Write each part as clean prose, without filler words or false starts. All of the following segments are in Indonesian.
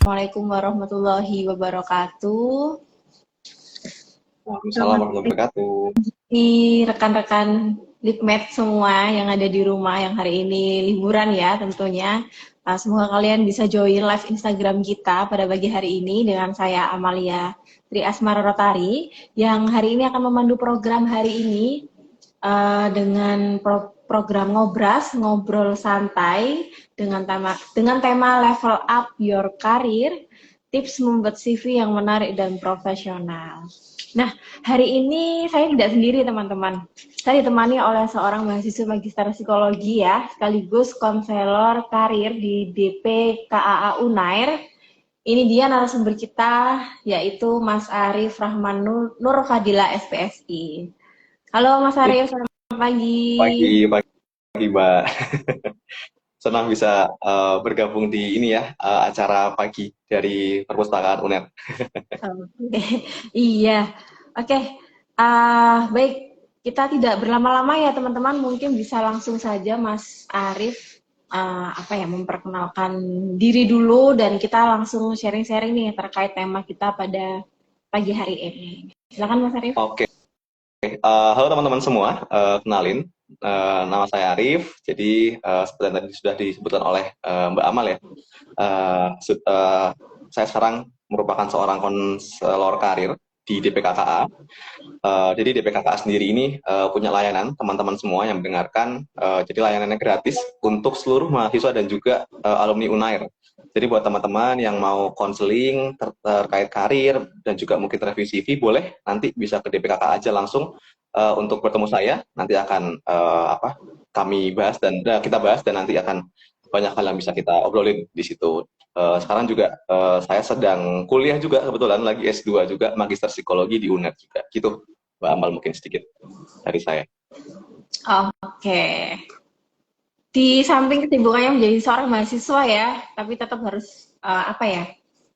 Assalamualaikum warahmatullahi wabarakatuh. Waalaikumsalam Selamat warahmatullahi wabarakatuh. pagi rekan-rekan Likmed semua yang ada di rumah yang hari ini liburan ya tentunya. Semoga kalian bisa join live Instagram kita pada pagi hari ini dengan saya Amalia Tri Asmara Rotari yang hari ini akan memandu program hari ini dengan program Ngobras, ngobrol santai dengan tema level up your career, tips membuat CV yang menarik dan profesional. Nah, hari ini saya tidak sendiri teman-teman. Saya ditemani oleh seorang mahasiswa magister psikologi ya, sekaligus konselor karir di DP KAA Unair. Ini dia narasumber kita, yaitu Mas Arif Rahman Nur Fadila SPSI. Halo Mas Arif, selamat pagi. Pagi, Mbak. Senang bisa bergabung di ini ya, acara pagi dari Perpustakaan UNER. Iya, oke. Baik, kita tidak berlama-lama ya teman-teman. Mungkin bisa langsung saja Mas Arif memperkenalkan diri dulu dan kita langsung sharing-sharing nih terkait tema kita pada pagi hari ini. Silakan Mas Arif. Oke. Halo teman-teman semua, kenalin. Nama saya Arif, jadi seperti yang tadi sudah disebutkan oleh Mbak Amal ya. Saya sekarang merupakan seorang konselor karir di DPKKA. Jadi DPKKA sendiri ini punya layanan teman-teman semua yang mendengarkan. Jadi layanannya gratis untuk seluruh mahasiswa dan juga alumni Unair. Jadi buat teman-teman yang mau konseling terkait karir dan juga mungkin revisi CV, boleh nanti bisa ke DPKKA aja langsung untuk bertemu saya. Nanti akan kami bahas dan kita bahas dan nanti akan banyak hal yang bisa kita obrolin di situ. Sekarang juga saya sedang kuliah juga, kebetulan lagi S2 juga, Magister Psikologi di UNER juga. Gitu, Mbak Amal, mungkin sedikit dari saya. Oke. Di samping kesibukannya menjadi seorang mahasiswa ya, tapi tetap harus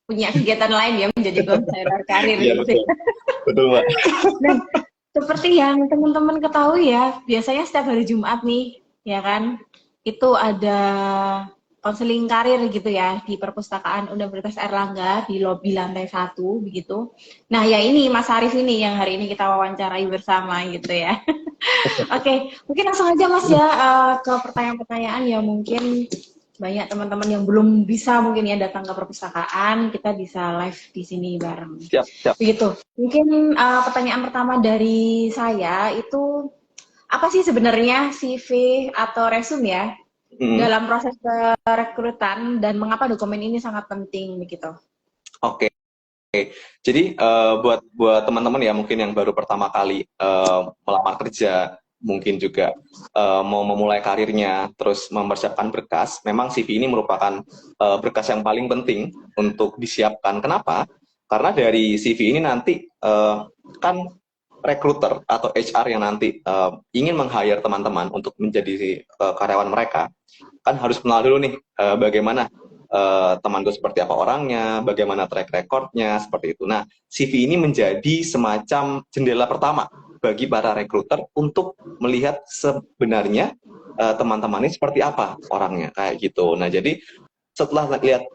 punya kegiatan lain ya, menjadi konselor karir Iya, gitu. Betul, Mbak. Dan seperti yang teman-teman ketahui ya, biasanya setiap hari Jumat nih, ya kan, itu ada konseling karir gitu ya di Perpustakaan Universitas Airlangga di lobi lantai 1 begitu. Nah ya ini Mas Arif ini yang hari ini kita wawancarai bersama gitu ya. Oke, mungkin langsung aja Mas ya ke pertanyaan-pertanyaan yang mungkin banyak teman-teman yang belum bisa mungkin ya datang ke perpustakaan, kita bisa live di sini bareng. Siap. Begitu. Mungkin pertanyaan pertama dari saya itu apa sih sebenarnya CV atau resume ya dalam proses perekrutan dan mengapa dokumen ini sangat penting begitu? Oke. Jadi buat teman-teman ya mungkin yang baru pertama kali melamar kerja, mungkin juga mau memulai karirnya, terus mempersiapkan berkas, memang CV ini merupakan berkas yang paling penting untuk disiapkan. Kenapa? Karena dari CV ini nanti kan recruiter atau HR yang nanti ingin meng-hire teman-teman untuk menjadi karyawan mereka, kan harus kenal dulu nih bagaimana teman gue seperti apa orangnya, bagaimana track recordnya, seperti itu. Nah, CV ini menjadi semacam jendela pertama bagi para recruiter untuk melihat sebenarnya teman-teman ini seperti apa orangnya, kayak gitu. Nah, jadi setelah lihat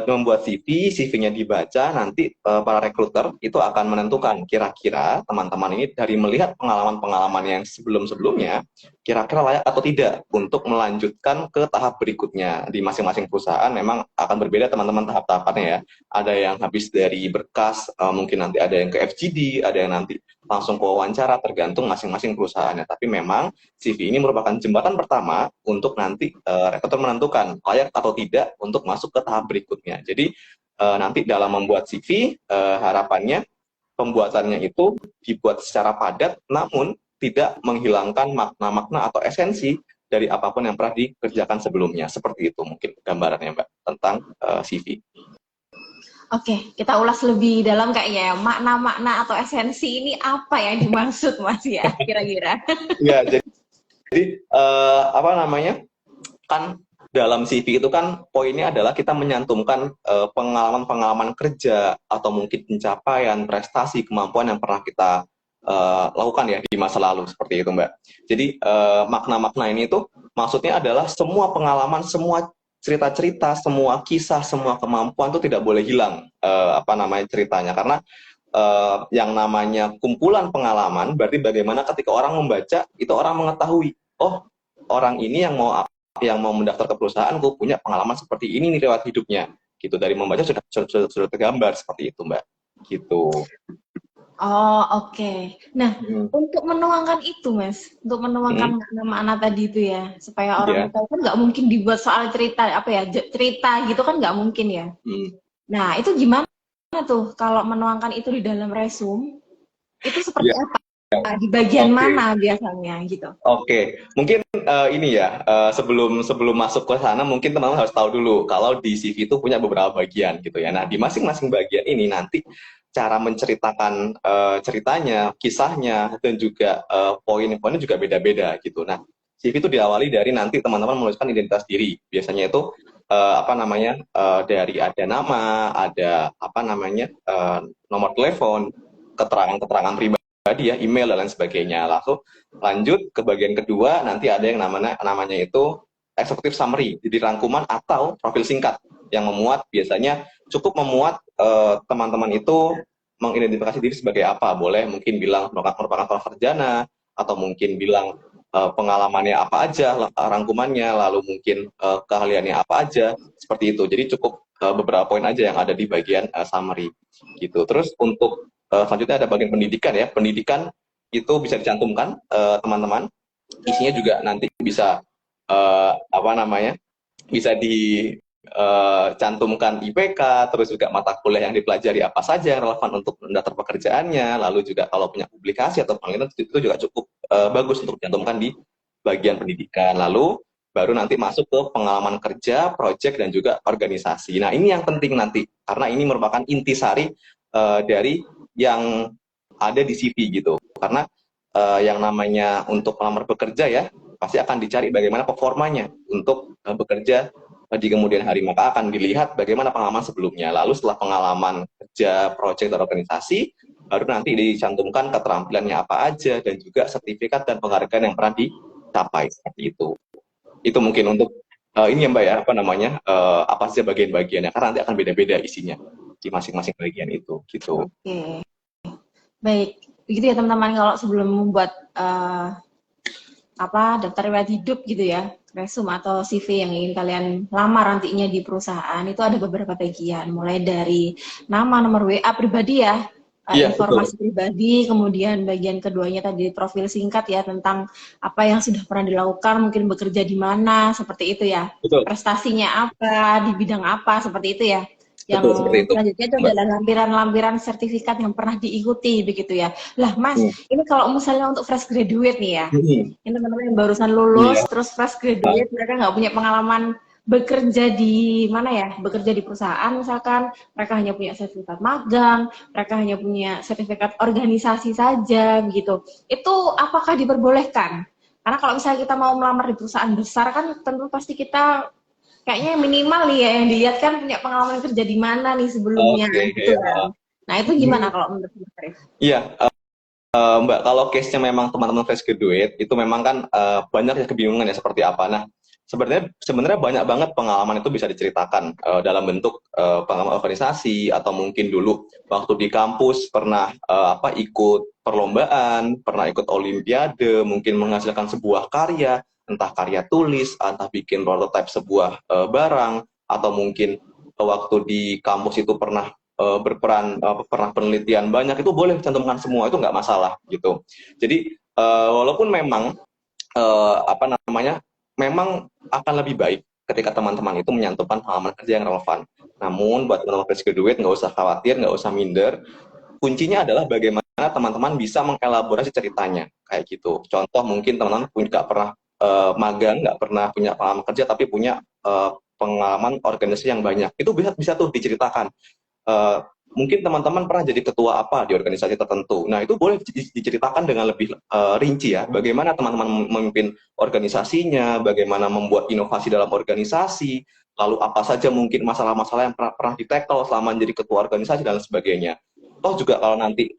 membuat CV-nya dibaca, nanti para recruiter itu akan menentukan kira-kira teman-teman ini dari melihat pengalaman-pengalaman yang sebelum-sebelumnya, kira-kira layak atau tidak untuk melanjutkan ke tahap berikutnya. Di masing-masing perusahaan memang akan berbeda teman-teman tahap-tahapannya ya. Ada yang habis dari berkas, mungkin nanti ada yang ke FGD, ada yang nanti langsung ke wawancara, tergantung masing-masing perusahaannya. Tapi memang CV ini merupakan jembatan pertama untuk nanti rekruter menentukan layak atau tidak untuk masuk ke tahap berikutnya. Jadi nanti dalam membuat CV, harapannya pembuatannya itu dibuat secara padat, namun tidak menghilangkan makna-makna atau esensi dari apapun yang pernah dikerjakan sebelumnya. Seperti itu mungkin gambarannya, Mbak, tentang CV. Oke, kita ulas lebih dalam kayaknya makna-makna atau esensi ini apa yang dimaksud Mas ya kira-kira? Ya, jadi kan dalam CV itu kan poinnya adalah kita menyantumkan pengalaman-pengalaman kerja atau mungkin pencapaian, prestasi, kemampuan yang pernah kita lakukan ya di masa lalu, seperti itu, Mbak. Jadi makna-makna ini itu maksudnya adalah semua pengalaman, semua cerita-cerita, semua kisah, semua kemampuan itu tidak boleh hilang apa namanya ceritanya, karena yang namanya kumpulan pengalaman berarti bagaimana ketika orang membaca itu orang mengetahui, oh orang ini yang mau mendaftar ke perusahaanku punya pengalaman seperti ini nih lewat hidupnya gitu, dari membaca sudah tergambar seperti itu Mbak gitu. Oh, oke. Nah, Hmm, untuk menuangkan itu, Mas, untuk hmm, menuangkan nama anak tadi itu ya, supaya orang iya, tahu kan nggak mungkin dibuat soal cerita apa ya, cerita gitu kan nggak mungkin ya. hmm, Nah, itu gimana tuh kalau menuangkan itu di dalam resume? Itu seperti iya, apa? Di bagian oke. mana biasanya gitu? Oke, mungkin ini ya, sebelum sebelum masuk ke sana mungkin teman-teman harus tahu dulu kalau di CV itu punya beberapa bagian gitu ya. Nah, di masing-masing bagian ini nanti cara menceritakan ceritanya, kisahnya, dan juga poin-poinnya juga beda-beda gitu. Nah, CV itu diawali dari nanti teman-teman menuliskan identitas diri. Biasanya itu apa namanya, dari ada nama, ada apa namanya, nomor telepon, keterangan-keterangan pribadi ya, email dan lain sebagainya. Lalu lanjut ke bagian kedua, nanti ada yang namanya itu executive summary, jadi rangkuman atau profil singkat yang memuat, biasanya cukup memuat teman-teman itu mengidentifikasi diri sebagai apa. Boleh mungkin bilang merupakan seorang sarjana, atau mungkin bilang pengalamannya apa aja, rangkumannya, lalu mungkin keahliannya apa aja, seperti itu. Jadi cukup beberapa poin aja yang ada di bagian summary gitu. Terus untuk selanjutnya ada bagian pendidikan ya. Pendidikan itu bisa dicantumkan teman-teman, isinya juga nanti bisa apa namanya, bisa dicantumkan IPK, terus juga mata kuliah yang dipelajari apa saja yang relevan untuk daftar pekerjaannya, lalu juga kalau punya publikasi atau penelitian itu juga cukup bagus untuk dicantumkan di bagian pendidikan. Lalu baru nanti masuk ke pengalaman kerja, project, dan juga organisasi. Nah, ini yang penting nanti, karena ini merupakan intisari dari yang ada di CV gitu. Karena yang namanya untuk melamar bekerja ya, pasti akan dicari bagaimana performanya untuk bekerja di kemudian hari, maka akan dilihat bagaimana pengalaman sebelumnya. Lalu setelah pengalaman kerja, proyek, dan organisasi, baru nanti dicantumkan keterampilannya apa aja, dan juga sertifikat dan penghargaan yang pernah dicapai, seperti itu. Itu mungkin untuk ini ya Mbak ya, apa namanya, apa saja bagian-bagiannya, karena nanti akan beda-beda isinya di masing-masing bagian itu, gitu. Oke, baik. Begitu ya teman-teman kalau sebelum membuat apa daftar riwayat hidup gitu ya, resume atau CV yang ingin kalian lamar nantinya di perusahaan itu ada beberapa bagian, mulai dari nama, nomor WA pribadi ya, Iya, betul. informasi pribadi, kemudian bagian keduanya tadi profil singkat ya tentang apa yang sudah pernah dilakukan, mungkin bekerja di mana, seperti itu ya, Betul, prestasinya apa, di bidang apa, seperti itu ya. Yang betul seperti itu, selanjutnya itu Mbak. adalah lampiran-lampiran sertifikat yang pernah diikuti begitu ya. Lah Mas, Hmm. ini kalau misalnya untuk fresh graduate nih ya, Hmm. ini teman-teman yang barusan lulus Iya. terus fresh graduate, mereka nggak punya pengalaman bekerja di mana ya, bekerja di perusahaan misalkan, mereka hanya punya sertifikat magang, mereka hanya punya sertifikat organisasi saja begitu, itu apakah diperbolehkan? Karena kalau misalnya kita mau melamar di perusahaan besar kan tentu pasti kita kayaknya minimal nih ya yang dilihat kan punya pengalaman kerja di mana nih sebelumnya Oke, gitu ya. kan. Nah itu gimana Hmm. kalau menurut Mas Arif? Iya, Mbak, kalau case-nya memang teman-teman fresh graduate, itu memang kan banyak ya kebingungan ya seperti apa. Nah, sebenarnya sebenarnya banyak banget pengalaman itu bisa diceritakan dalam bentuk pengalaman organisasi, atau mungkin dulu waktu di kampus pernah apa, ikut perlombaan, pernah ikut olimpiade, mungkin menghasilkan sebuah karya, entah karya tulis, entah bikin prototipe sebuah barang, atau mungkin waktu di kampus itu pernah berperan pernah penelitian banyak, itu boleh cantumkan semua, itu nggak masalah gitu. Jadi walaupun memang apa namanya, memang akan lebih baik ketika teman-teman itu menyantumkan pengalaman kerja yang relevan. Namun buat teman-teman fresh graduate nggak usah khawatir, nggak usah minder. Kuncinya adalah bagaimana teman-teman bisa mengelaborasi ceritanya kayak gitu. Contoh mungkin teman-teman nggak pernah magang, nggak pernah punya pengalaman kerja, tapi punya pengalaman organisasi yang banyak. Itu bisa bisa tuh diceritakan. Uh, Mungkin teman-teman pernah jadi ketua apa di organisasi tertentu. Nah, itu boleh diceritakan dengan lebih rinci ya. Bagaimana teman-teman memimpin organisasinya, bagaimana membuat inovasi dalam organisasi, lalu apa saja mungkin masalah-masalah yang pernah di-tackle selama jadi ketua organisasi dan sebagainya. Toh juga kalau nanti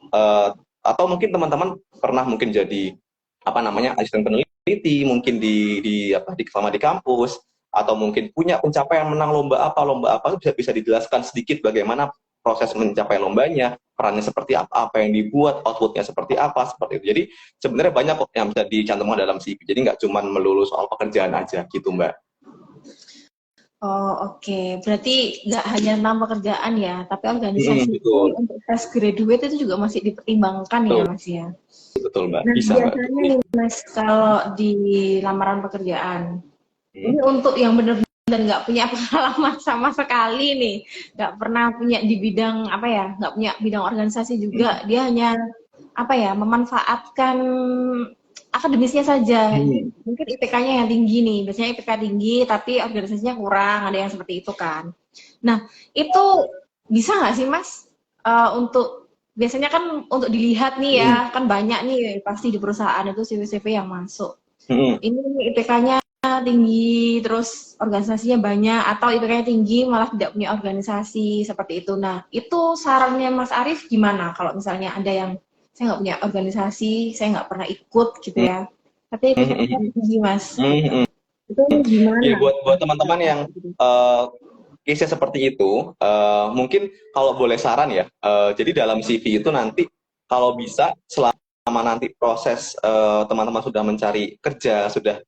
atau mungkin teman-teman pernah mungkin jadi apa namanya, asisten peneliti mungkin di apa, di selama di kampus, atau mungkin punya pencapaian menang lomba apa bisa bisa dijelaskan sedikit bagaimana proses mencapai lombanya, perannya seperti apa yang dibuat, outputnya seperti apa, seperti itu. Jadi sebenarnya banyak kok yang bisa dicantumkan dalam CV. Jadi nggak cuma melulu soal pekerjaan aja gitu, Mbak. Oh, oke. Berarti nggak hanya tentang pekerjaan ya, tapi organisasi pun Betul, untuk fresh graduate itu juga masih dipertimbangkan ya, betul, Mas ya. betul, Mbak. Nah, Bisa, Mbak. biasanya nih, Mas, kalau di lamaran pekerjaan, Hmm. ini untuk yang benar-benar nggak punya pengalaman sama sekali nih, nggak pernah punya di bidang apa ya, nggak punya bidang organisasi juga, dia hanya apa ya, memanfaatkan akademisnya saja. Hmm. Mungkin IPK-nya yang tinggi nih, biasanya IPK tinggi tapi organisasinya kurang, ada yang seperti itu kan. Nah, itu bisa nggak sih Mas, untuk biasanya kan untuk dilihat nih ya, Hmm. kan banyak nih pasti di perusahaan itu CV-CV yang masuk. Hmm. Ini IPK-nya tinggi, terus organisasinya banyak, atau IPK-nya tinggi malah tidak punya organisasi seperti itu. Nah, itu sarannya Mas Arief gimana kalau misalnya ada yang saya nggak punya organisasi, saya nggak pernah ikut gitu Hmm. ya, tapi Hmm. IPK-nya Hmm. tinggi Mas. Hmm. Hmm. Itu Ya gimana? buat teman-teman yang uh, case-nya seperti itu, mungkin kalau boleh saran ya, jadi dalam CV itu nanti kalau bisa selama nanti proses teman-teman sudah mencari kerja, sudah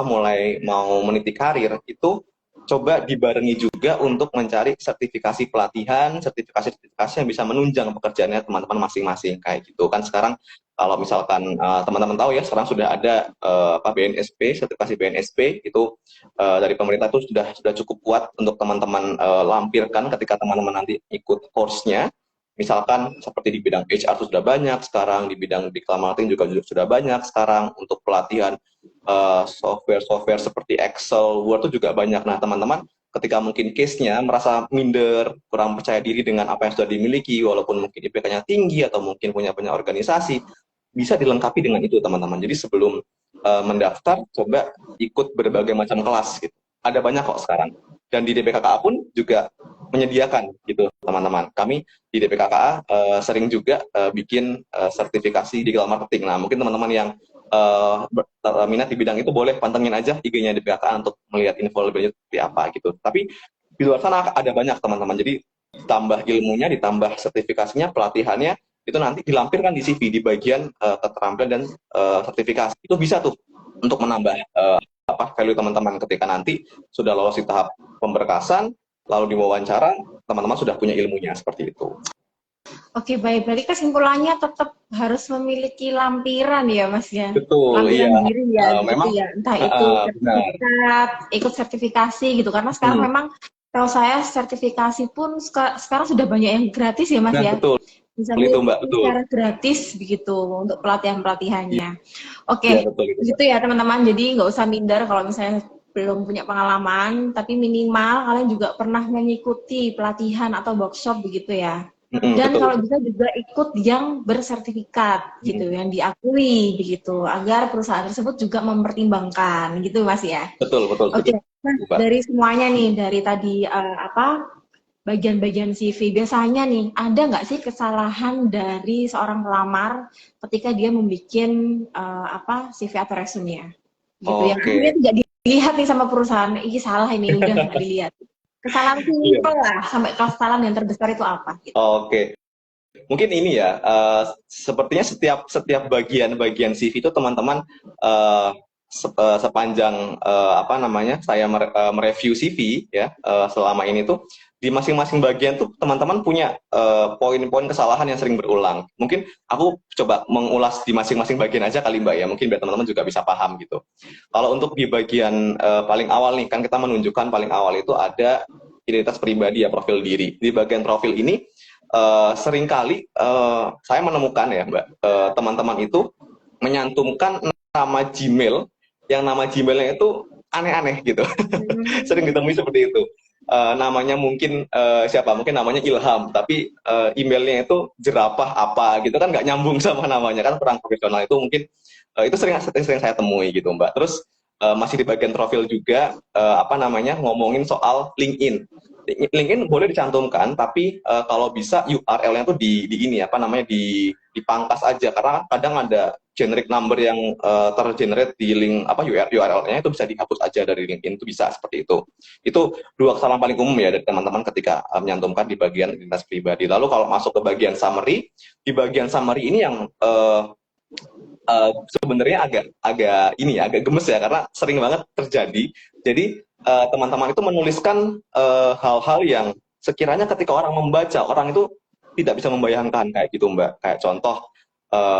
mulai mau meniti karir, itu coba dibarengi juga untuk mencari sertifikasi pelatihan, sertifikasi yang bisa menunjang pekerjaannya teman-teman masing-masing kayak gitu kan. Sekarang kalau misalkan teman-teman tahu ya, sekarang sudah ada BNSP, sertifikasi BNSP itu dari pemerintah itu sudah cukup kuat untuk teman-teman lampirkan ketika teman-teman nanti ikut course-nya. Misalkan seperti di bidang HR itu sudah banyak sekarang, di bidang digital marketing juga sudah banyak sekarang untuk pelatihan software-software seperti Excel, Word itu juga banyak. Nah, teman-teman ketika mungkin case-nya merasa minder, kurang percaya diri dengan apa yang sudah dimiliki, walaupun mungkin IPK-nya tinggi atau mungkin punya banyak organisasi, bisa dilengkapi dengan itu, teman-teman. Jadi sebelum mendaftar, coba ikut berbagai macam kelas gitu. Ada banyak kok sekarang. Dan di DPKKA pun juga menyediakan gitu, teman-teman. Kami di DPKKA sering juga bikin sertifikasi digital marketing. Nah, mungkin teman-teman yang minat di bidang itu boleh pantengin aja IG-nya DPKKA untuk melihat info lebih lanjut seperti apa gitu. Tapi di luar sana ada banyak, teman-teman. Jadi ditambah ilmunya, ditambah sertifikasinya, pelatihannya, itu nanti dilampirkan di CV di bagian keterampilan dan sertifikasi. Itu bisa tuh untuk menambah value teman-teman ketika nanti sudah lolos di tahap pemberkasan, lalu diwawancara, teman-teman sudah punya ilmunya seperti itu. Oke, baik. Berarti kesimpulannya tetap harus memiliki lampiran ya, Mas ya. Betul, iya. Lampiran diri ya, gitu Memang ya. Entah itu benar. sertifikat, ikut sertifikasi gitu. Karena sekarang memang kalau saya sertifikasi pun sekarang sudah banyak yang gratis ya, Mas Nah, ya. betul. Bisa Itu Mbak, mengikuti betul. secara gratis begitu untuk pelatihan-pelatihannya. Iya, Oke, betul itu, Mbak. gitu ya teman-teman. Jadi nggak usah minder kalau misalnya belum punya pengalaman, tapi minimal kalian juga pernah mengikuti pelatihan atau workshop begitu ya. Dan Betul. kalau bisa juga ikut yang bersertifikat gitu, yang diakui begitu, agar perusahaan tersebut juga mempertimbangkan gitu Mas ya. Betul, betul, Oke, setuju, nah Mbak. dari semuanya nih, dari tadi bagian-bagian CV, biasanya nih ada nggak sih kesalahan dari seorang pelamar ketika dia membuat CV atau resume-nya gitu, yang Oke. akhirnya tidak dilihat nih sama perusahaan, ini salah ini udah nggak dilihat. Kesalahan Iya. simpel lah, sampai kesalahan yang terbesar itu apa? Gitu. Oke. Mungkin ini ya, sepertinya setiap bagian-bagian CV itu teman-teman sepanjang saya mereview CV ya selama ini tuh di masing-masing bagian tuh teman-teman punya poin-poin kesalahan yang sering berulang. Mungkin aku coba mengulas di masing-masing bagian aja kali Mbak ya, mungkin biar teman-teman juga bisa paham gitu. Kalau untuk di bagian paling awal nih, kan kita menunjukkan paling awal itu ada identitas pribadi ya, profil diri. Di bagian profil ini seringkali saya menemukan ya Mbak, teman-teman itu menyantumkan nama Gmail, yang nama Gmailnya itu aneh-aneh gitu. Sering ditemui seperti itu. Namanya mungkin siapa? Mungkin namanya Ilham, tapi emailnya itu jerapah apa gitu kan, nggak nyambung sama namanya, kan kurang profesional. Itu mungkin itu sering saya temui gitu Mbak. Terus masih di bagian profil juga ngomongin soal LinkedIn. LinkedIn boleh dicantumkan, tapi kalau bisa URL-nya tuh di ini dipangkas aja, karena kadang ada generic number yang tergenerate di link apa URL-nya itu bisa dihapus aja dari LinkedIn, itu bisa seperti itu. Itu dua kesalahan paling umum ya dari teman-teman ketika menyantumkan di bagian identitas pribadi. Lalu kalau masuk ke bagian summary, di bagian summary ini yang sebenarnya agak gemes ya, karena sering banget terjadi. Jadi teman-teman itu menuliskan hal-hal yang sekiranya ketika orang membaca, orang itu tidak bisa membayangkan kayak gitu Mbak. Kayak contoh,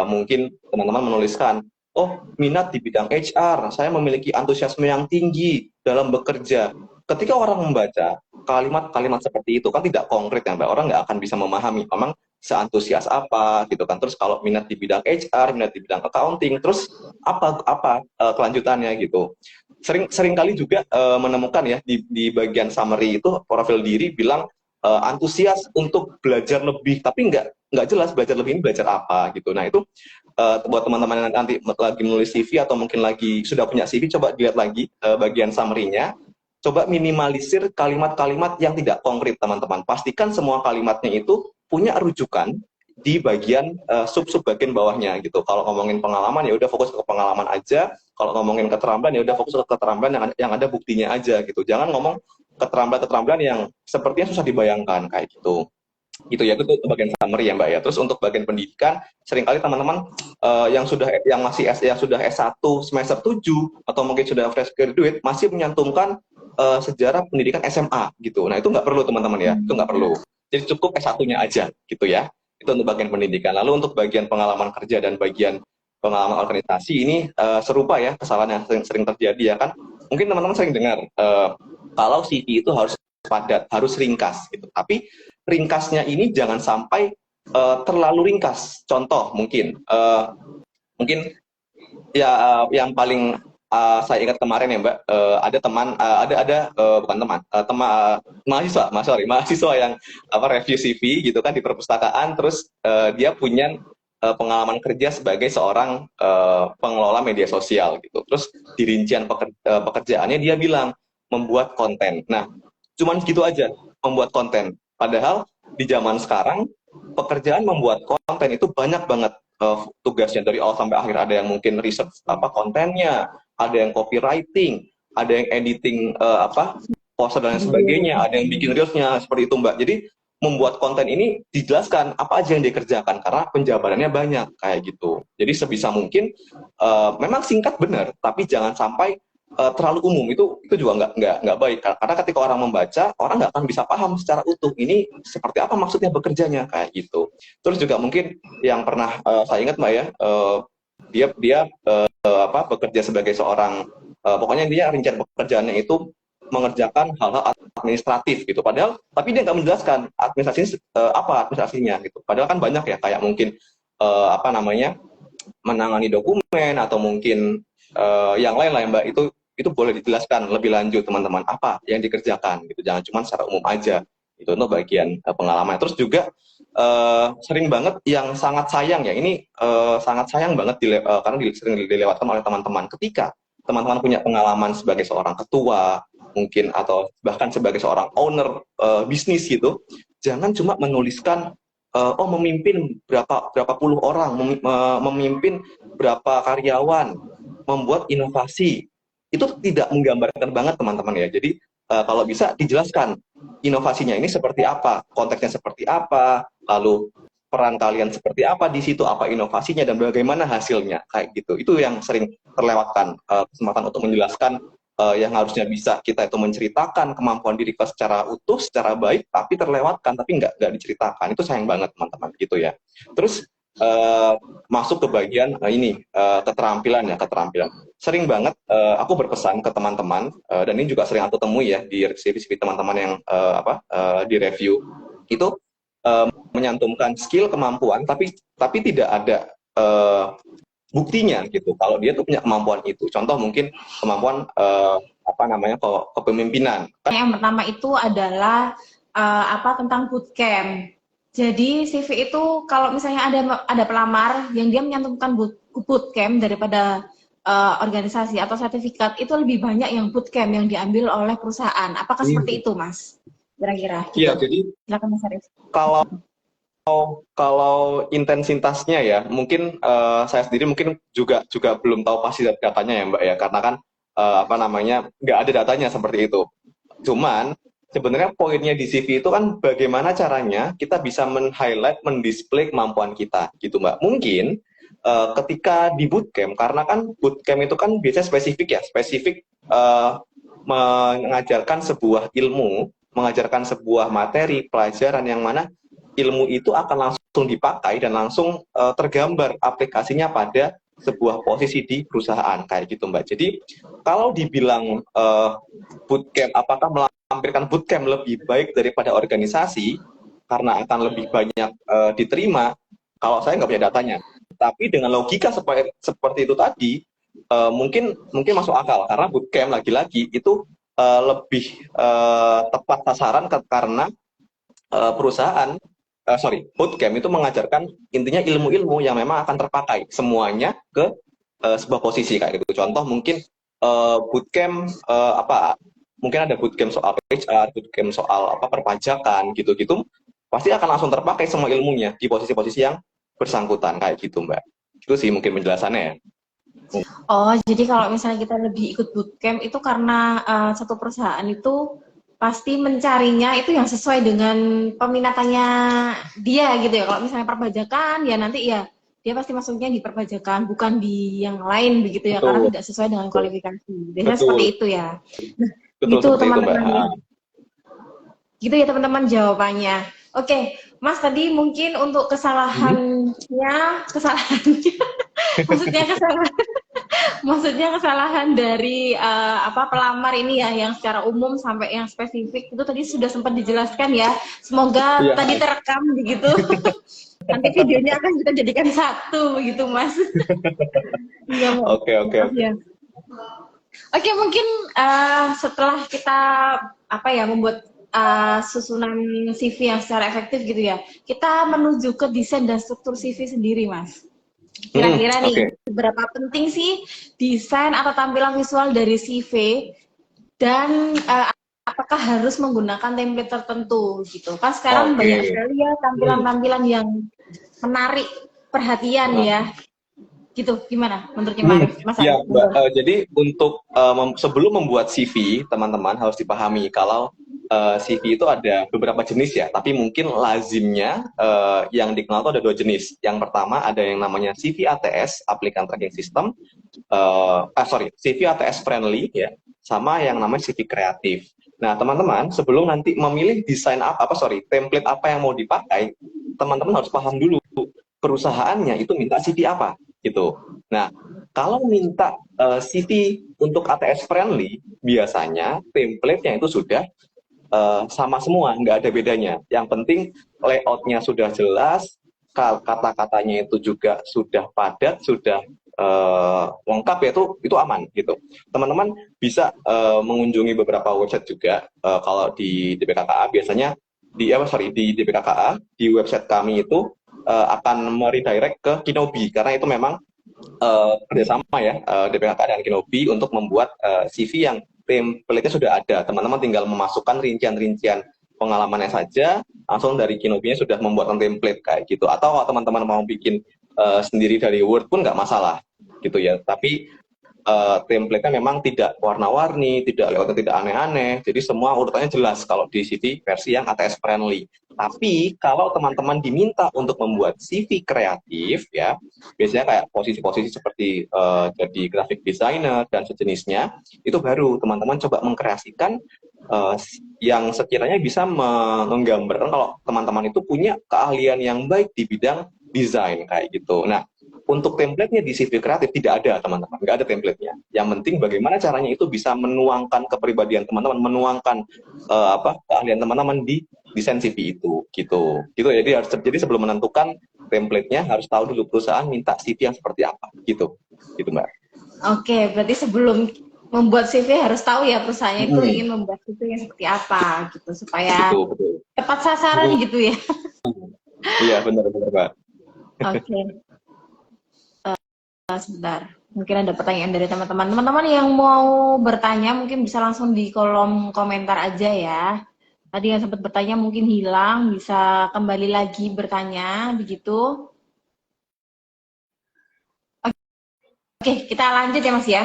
mungkin teman-teman menuliskan, oh minat di bidang HR, saya memiliki antusiasme yang tinggi dalam bekerja. Ketika orang membaca kalimat-kalimat seperti itu kan tidak konkret ya Mbak, orang nggak akan bisa memahami memang seantusias apa gitu kan. Terus kalau minat di bidang HR, minat di bidang accounting, terus apa kelanjutannya gitu. Sering kali juga menemukan ya di bagian summary itu profil diri bilang antusias untuk belajar lebih, tapi nggak jelas belajar lebih ini belajar apa gitu. Nah itu buat teman-teman yang nanti lagi menulis CV atau mungkin lagi sudah punya CV, coba dilihat lagi bagian summary-nya. Coba minimalisir kalimat-kalimat yang tidak konkret teman-teman. Pastikan semua kalimatnya itu punya rujukan di bagian sub-sub bagian bawahnya gitu. Kalau ngomongin pengalaman ya udah fokus ke pengalaman aja. Kalau ngomongin keterampilan ya udah fokus ke keterampilan yang ada buktinya aja gitu. Jangan ngomong keterampilan-keterampilan yang sepertinya susah dibayangkan kayak gitu. Gitu ya, itu bagian summary ya Mbak ya. Terus untuk bagian pendidikan, seringkali teman-teman yang sudah S1 semester 7 atau mungkin sudah fresh graduate masih menyantumkan sejarah pendidikan SMA gitu. Nah, itu nggak perlu teman-teman ya. Itu nggak perlu. Jadi cukup S1-nya aja gitu ya. Itu untuk bagian pendidikan. Lalu untuk bagian pengalaman kerja dan bagian pengalaman organisasi ini serupa ya, kesalahan yang sering terjadi ya kan. Mungkin teman-teman sering dengar kalau CV itu harus padat, harus ringkas gitu. Tapi ringkasnya ini jangan sampai terlalu ringkas. Contoh mungkin ya yang paling saya ingat kemarin ya Mbak, ada teman bukan teman, mahasiswa yang review CV gitu kan di perpustakaan, terus dia punya pengalaman kerja sebagai seorang pengelola media sosial gitu. Terus di rincian pekerjaannya dia bilang membuat konten. Nah, cuman gitu aja, membuat konten. Padahal di zaman sekarang pekerjaan membuat konten itu banyak banget tugasnya dari awal sampai akhir. Ada yang mungkin riset kontennya, ada yang copywriting, ada yang editing poster dan sebagainya, ada yang bikin reelsnya seperti itu Mbak. Jadi membuat konten ini dijelaskan apa aja yang dikerjakan karena penjabarannya banyak kayak gitu. Jadi sebisa mungkin memang singkat benar, tapi jangan sampai terlalu umum. Itu juga nggak baik karena ketika orang membaca, orang nggak akan bisa paham secara utuh ini seperti apa maksudnya bekerjanya kayak gitu. Terus juga mungkin yang pernah saya ingat Mbak ya, dia bekerja sebagai seorang pokoknya dia rincian pekerjaannya itu mengerjakan hal-hal administratif gitu. Padahal tapi dia nggak menjelaskan apa administrasinya gitu. Padahal kan banyak ya kayak mungkin menangani dokumen atau mungkin yang lain lah ya Mbak, itu boleh dijelaskan lebih lanjut teman-teman apa yang dikerjakan gitu, jangan cuma secara umum aja. Itu untuk bagian pengalaman. Terus juga sering banget yang sangat sayang ya, ini sangat sayang banget karena sering dilewatkan oleh teman-teman. Ketika teman-teman punya pengalaman sebagai seorang ketua mungkin atau bahkan sebagai seorang owner bisnis gitu, jangan cuma menuliskan memimpin berapa puluh orang, memimpin berapa karyawan, membuat inovasi. Itu tidak menggambarkan banget teman-teman ya. Jadi kalau bisa dijelaskan inovasinya ini seperti apa, konteksnya seperti apa, lalu peran kalian seperti apa di situ, apa inovasinya dan bagaimana hasilnya kayak gitu. Itu yang sering terlewatkan kesempatan untuk menjelaskan yang harusnya bisa kita itu menceritakan kemampuan diri kita secara utuh, secara baik, tapi terlewatkan, tapi nggak diceritakan. Itu sayang banget teman-teman gitu ya. Terus masuk ke bagian keterampilan. Sering banget aku berpesan ke teman-teman dan ini juga sering aku temui ya di CV teman-teman yang di review itu menyantumkan skill, kemampuan, tapi tidak ada buktinya gitu kalau dia tuh punya kemampuan itu. Contoh mungkin kemampuan kepemimpinan. Yang pertama itu adalah tentang bootcamp. Jadi CV itu kalau misalnya ada pelamar yang dia menyantumkan bootcamp daripada organisasi atau sertifikat, itu lebih banyak yang bootcamp yang diambil oleh perusahaan. Apakah seperti itu, Mas? Kira-kira. Iya, jadi silakan Mas Arif. Kalau kalau intensitasnya ya, mungkin saya sendiri mungkin juga juga belum tahu pasti datanya ya Mbak ya, karena kan apa namanya nggak ada datanya seperti itu. Cuman sebenarnya poinnya di CV itu kan bagaimana caranya kita bisa men-highlight, mendisplay kemampuan kita gitu Mbak. Mungkin ketika di bootcamp, karena kan bootcamp itu kan biasanya spesifik ya, spesifik mengajarkan sebuah ilmu, mengajarkan sebuah materi, pelajaran yang mana ilmu itu akan langsung dipakai dan langsung tergambar aplikasinya pada sebuah posisi di perusahaan kayak gitu Mbak. Jadi kalau dibilang bootcamp, apakah melampirkan bootcamp lebih baik daripada organisasi karena akan lebih banyak diterima? Kalau saya nggak punya datanya. Tapi dengan logika seperti itu tadi, mungkin mungkin masuk akal karena bootcamp lagi-lagi itu lebih tepat sasaran karena perusahaan sorry, bootcamp itu mengajarkan intinya ilmu-ilmu yang memang akan terpakai semuanya ke sebuah posisi kayak gitu. Contoh mungkin bootcamp apa? Mungkin ada bootcamp soal HR, bootcamp soal apa perpajakan gitu-gitu, pasti akan langsung terpakai semua ilmunya di posisi-posisi yang bersangkutan kayak gitu, Mbak. Itu sih mungkin penjelasannya ya. Oh, jadi kalau misalnya kita lebih ikut bootcamp itu karena satu perusahaan itu pasti mencarinya itu yang sesuai dengan peminatannya dia gitu ya. Kalau misalnya perpajakan ya nanti ya dia pasti masuknya di perpajakan bukan di yang lain begitu ya karena Betul, tidak sesuai dengan kualifikasi. Biasanya seperti betul, itu ya. betul Gitu seperti itu, Mbak. teman-teman ya. Gitu ya teman-teman jawabannya. Oke, Mas tadi mungkin untuk Hmm? kesalahannya, maksudnya kesalahan maksudnya kesalahan dari apa pelamar ini ya yang secara umum sampai yang spesifik itu tadi sudah sempat dijelaskan ya. Semoga Iya. tadi terekam begitu. Nanti videonya akan kita jadikan satu begitu Mas. Iya Oke, oke, maaf oke. ya. Oke mungkin setelah kita apa ya membuat susunan CV yang secara efektif gitu ya, kita menuju ke desain dan struktur CV sendiri Mas. Kira-kira nih, Oke. seberapa penting sih desain atau tampilan visual dari CV dan apakah harus menggunakan template tertentu gitu? Kan sekarang Oke. banyak sekali ya Hmm. tampilan-tampilan yang menarik perhatian Nah, ya. Gitu, gimana menurutnya hmm, Mas ya, Arif? Mbak. Monggo. Jadi untuk sebelum membuat CV, teman-teman harus dipahami kalau CV itu ada beberapa jenis ya, tapi mungkin lazimnya yang dikenal itu ada dua jenis. Yang pertama ada yang namanya CV ATS, Applicant Tracking System, sorry, CV ATS friendly ya, sama yang namanya CV kreatif. Nah, teman-teman, sebelum nanti memilih desain apa, sorry, template apa yang mau dipakai, teman-teman harus paham dulu perusahaannya itu minta CV apa, gitu. Nah, kalau minta CV untuk ATS friendly, biasanya template-nya itu sudah sama semua, nggak ada bedanya. Yang penting layoutnya sudah jelas, kata-katanya itu juga sudah padat, sudah lengkap ya itu aman gitu. Teman-teman bisa mengunjungi beberapa website juga kalau di DPKKA biasanya di DPKKA di website kami itu akan meredirect ke Kinobi karena itu memang kerjasama ya DPKK dan Kinobi untuk membuat CV yang template-nya sudah ada. Teman-teman tinggal memasukkan rincian-rincian pengalamannya saja, langsung dari Kinobi-nya sudah membuat template kayak gitu. Atau kalau teman-teman mau bikin sendiri dari Word pun nggak masalah gitu ya. Tapi template-nya memang tidak warna-warni, tidak layoutnya tidak aneh-aneh. Jadi semua urutannya jelas kalau di CV versi yang ATS friendly. Tapi kalau teman-teman diminta untuk membuat CV kreatif ya, biasanya kayak posisi-posisi seperti jadi graphic designer dan sejenisnya, itu baru teman-teman coba mengkreasikan uh, yang sekiranya bisa menggambarkan kalau teman-teman itu punya keahlian yang baik di bidang desain kayak gitu. Nah, untuk template-nya di CV kreatif tidak ada teman-teman, nggak ada template-nya. Yang penting bagaimana caranya itu bisa menuangkan kepribadian teman-teman, menuangkan apa keahlian teman-teman di desain CV itu, gitu. Gitu. Jadi sebelum menentukan template-nya harus tahu dulu perusahaan minta CV yang seperti apa, gitu, gitu Mbak. Oke, berarti sebelum membuat CV harus tahu ya perusahaannya itu Hmm, ingin membuat CV yang seperti apa gitu supaya betul, betul. tepat sasaran Hmm, gitu ya. iya benar-benar Mbak. Oke, sebentar. Mungkin ada pertanyaan dari teman-teman. Teman-teman yang mau bertanya mungkin bisa langsung di kolom komentar aja ya. Tadi yang sempat bertanya mungkin hilang, bisa kembali lagi bertanya, begitu. Oke, kita lanjut ya Mas ya.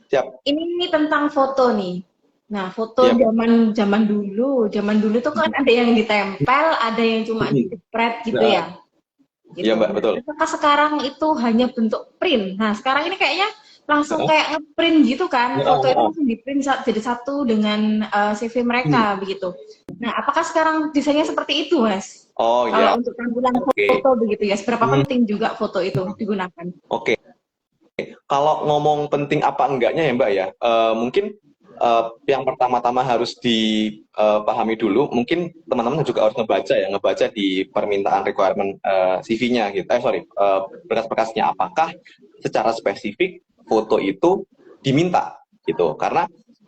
Siap. Ini tentang foto nih. Nah, foto Iya, Mbak. zaman zaman dulu, tuh kan ada yang ditempel, ada yang cuma dijepret gitu Nah, ya. iya, Gitu. Mbak, Nah, betul. apakah sekarang itu hanya bentuk print? Nah, sekarang ini kayaknya langsung Heeh. kayak ngeprint gitu kan, Heeh, foto itu heeh. langsung di-print jadi satu dengan CV Hmm. mereka begitu. Nah, apakah sekarang desainnya seperti itu, Mas? Oh Kalau ya, untuk tampilan oke. foto begitu ya, seberapa Hmm, penting juga foto itu digunakan? oke. Kalau ngomong penting apa enggaknya ya Mbak ya, mungkin yang pertama-tama harus dipahami dulu, mungkin teman-teman juga harus ngebaca ya, ngebaca di permintaan requirement CV-nya gitu. Sorry, berkas-berkasnya apakah secara spesifik foto itu diminta gitu. Karena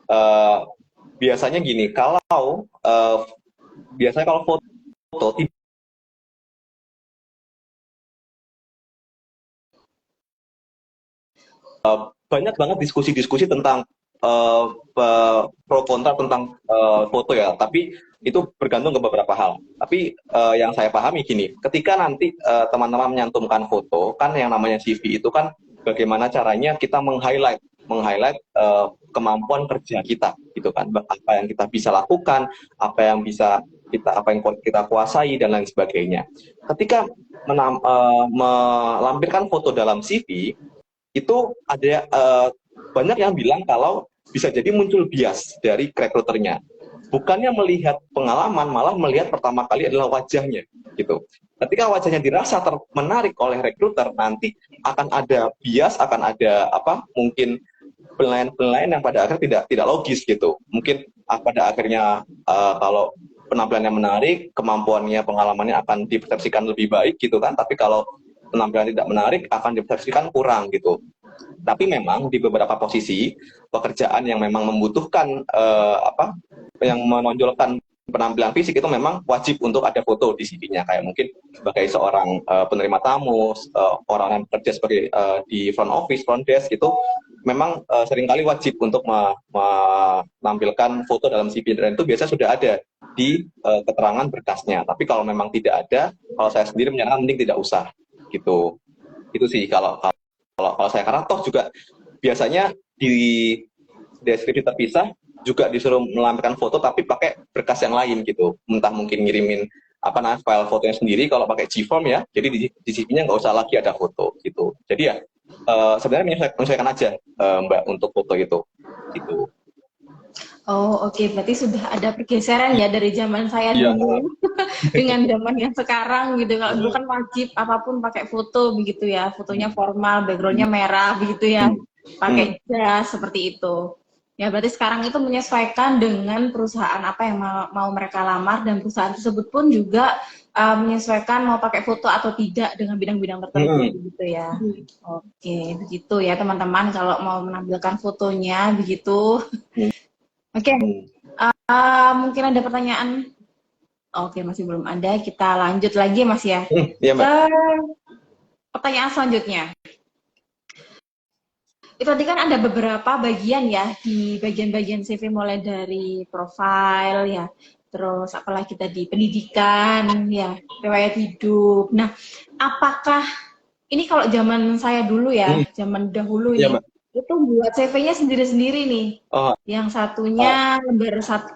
eh, biasanya gini, biasanya kalau foto banyak banget diskusi-diskusi tentang uh, pro kontra tentang foto ya, tapi itu bergantung ke beberapa hal. Tapi yang saya pahami gini, ketika nanti teman-teman menyantumkan foto, kan yang namanya CV itu kan bagaimana caranya kita meng-highlight kemampuan kerja kita, gitu kan, apa yang kita bisa lakukan, apa yang kita kuasai dan lain sebagainya. Ketika melampirkan foto dalam CV, itu ada banyak yang bilang kalau bisa jadi muncul bias dari rekruternya. Bukannya melihat pengalaman, malah melihat pertama kali adalah wajahnya, gitu. Ketika wajahnya dirasa menarik oleh rekruter, nanti akan ada bias, akan ada mungkin penilaian-penilaian yang pada akhirnya tidak logis gitu. Mungkin pada akhirnya kalau penampilannya menarik, kemampuannya, pengalamannya akan dipersepsikan lebih baik gitu kan. Tapi kalau penampilan tidak menarik akan dipersepsikan kurang gitu. Tapi memang di beberapa posisi pekerjaan yang memang membutuhkan yang menonjolkan penampilan fisik itu memang wajib untuk ada foto di CV-nya, kayak mungkin sebagai seorang penerima tamu, orang yang bekerja sebagai di front office, front desk itu memang seringkali wajib untuk menampilkan foto dalam CV, dan itu biasa sudah ada di keterangan berkasnya. Tapi kalau memang tidak ada, kalau saya sendiri menyarankan mending tidak usah gitu. Itu sih kalau saya, karena toh juga biasanya di deskripsi terpisah juga disuruh melampirkan foto tapi pakai berkas yang lain gitu, entah mungkin ngirimin file fotonya sendiri kalau pakai Gform ya, jadi di CV-nya nggak usah lagi ada foto gitu. Jadi ya sebenarnya menyesuaikan aja Mbak untuk foto itu gitu. Oh, oke. Berarti sudah ada pergeseran ya dari zaman saya Iya. dulu dengan zaman yang sekarang gitu. Kalau dulu kan wajib apapun pakai foto begitu ya. Fotonya formal, backgroundnya merah begitu ya. Hmm. Hmm. Pakai jas seperti itu. Ya, berarti sekarang itu menyesuaikan dengan perusahaan apa yang mau mereka lamar, dan perusahaan tersebut pun juga menyesuaikan mau pakai foto atau tidak dengan bidang-bidang tertentu Hmm. begitu ya. Oke, begitu ya teman-teman kalau mau menampilkan fotonya begitu. Hmm. Oke, Hmm. mungkin ada pertanyaan. Oke, masih belum ada. Kita lanjut lagi, Mas ya. Iya Mbak. Ke pertanyaan selanjutnya. Itu tadi kan ada beberapa bagian ya, di bagian-bagian CV, mulai dari profile ya, terus apalagi tadi pendidikan ya, riwayat hidup. Nah, apakah ini kalau zaman saya dulu ya, Hmm. zaman dahulu Iya ini, Mbak. itu buat CV-nya sendiri-sendiri nih. Oh. Yang satunya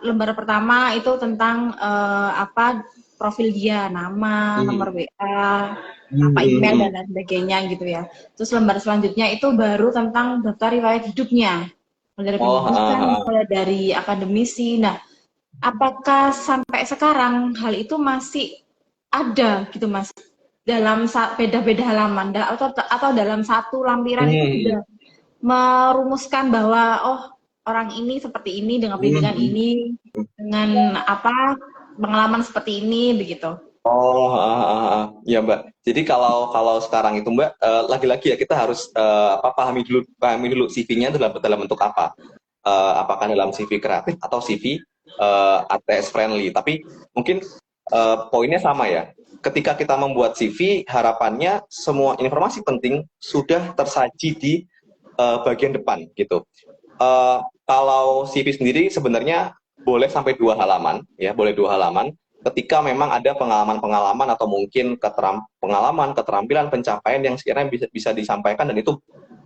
lembar pertama itu tentang profil dia, nama, nomor Hmm. WA, apa email Hmm. dan lain sebagainya gitu ya. Terus lembar selanjutnya itu baru tentang daftar riwayat hidupnya, mulai dari Oh. pendidikan, mulai dari akademisi. Nah, apakah sampai sekarang hal itu masih ada gitu Mas? Dalam beda-beda halaman atau dalam satu lampiran itu Hmm. sudah merumuskan bahwa oh, orang ini seperti ini dengan pendidikan Hmm. ini, dengan pengalaman seperti ini begitu. Oh, ya Mbak. Jadi kalau kalau sekarang itu Mbak, lagi-lagi ya kita harus pahami dulu CV-nya dalam bentuk apa. Apakah dalam CV kreatif atau CV ATS friendly. Tapi mungkin poinnya sama ya. Ketika kita membuat CV, harapannya semua informasi penting sudah tersaji di bagian depan gitu. Kalau CV sendiri sebenarnya boleh sampai 2 halaman, ya, boleh 2 halaman. Ketika memang ada pengalaman-pengalaman atau mungkin pengalaman, keterampilan, pencapaian yang sekiranya bisa disampaikan, dan itu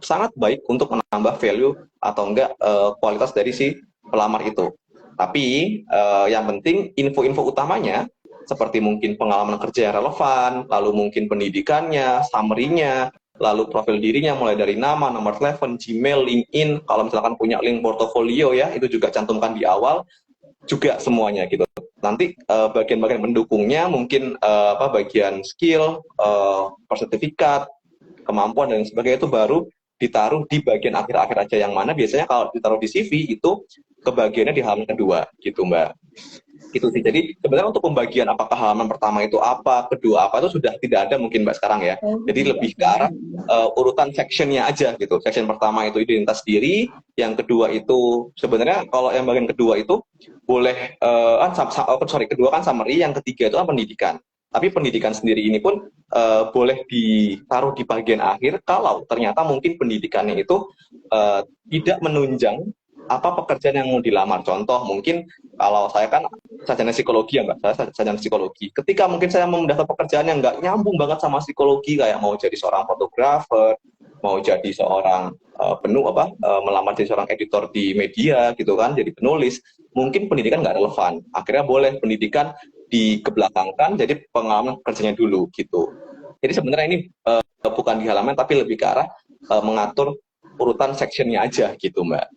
sangat baik untuk menambah value atau enggak kualitas dari si pelamar itu. Tapi yang penting info-info utamanya seperti mungkin pengalaman kerja yang relevan, lalu mungkin pendidikannya, summary-nya, lalu profil dirinya mulai dari nama, nomor telepon, Gmail, LinkedIn, kalau misalkan punya link portofolio ya, itu juga cantumkan di awal juga semuanya gitu. Nanti bagian-bagian mendukungnya mungkin bagian skill, sertifikat, kemampuan dan sebagainya itu baru ditaruh di bagian akhir-akhir aja, yang mana biasanya kalau ditaruh di CV itu kebagiannya di halaman kedua gitu Mbak. Gitu sih. Jadi sebenarnya untuk pembagian apakah halaman pertama itu apa, kedua apa, itu sudah tidak ada mungkin Mbak sekarang ya. Jadi lebih ke arah urutan sectionnya aja gitu. Section pertama itu identitas diri, yang kedua itu sebenarnya kalau yang bagian kedua itu boleh kedua kan summary, yang ketiga itu kan pendidikan. Tapi pendidikan sendiri ini pun boleh ditaruh di bagian akhir kalau ternyata mungkin pendidikannya itu tidak menunjang apa pekerjaan yang mau dilamar. Contoh mungkin kalau saya kan sarjana psikologi ya Mbak, saya sarjana psikologi. Ketika mungkin saya mendaftar pekerjaan yang nggak nyambung banget sama psikologi, kayak mau jadi seorang fotografer, mau jadi seorang melamar jadi seorang editor di media gitu kan, jadi penulis, mungkin pendidikan nggak relevan. Akhirnya boleh pendidikan dikebelakangkan, jadi pengalaman kerjanya dulu gitu. Jadi sebenarnya ini bukan di halaman, tapi lebih ke arah mengatur urutan sectionnya aja gitu Mbak.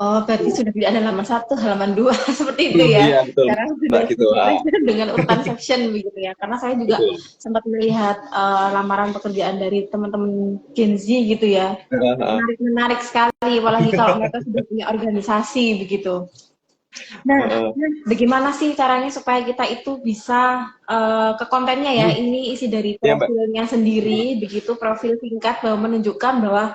Oh, berarti sudah tidak ada halaman 1, halaman 2 seperti itu ya. Iya betul Sekarang Mbak sudah gitu. dengan urutan section begitu ya. Karena saya juga Betul. sempat melihat lamaran pekerjaan dari teman-teman Gen Z gitu ya. Menarik sekali, apalagi kalau mereka sudah punya organisasi begitu. Nah, bagaimana sih caranya supaya kita itu bisa ke kontennya ya? Ini isi dari Iya Mbak. profilnya sendiri, begitu profil singkat bahwa menunjukkan bahwa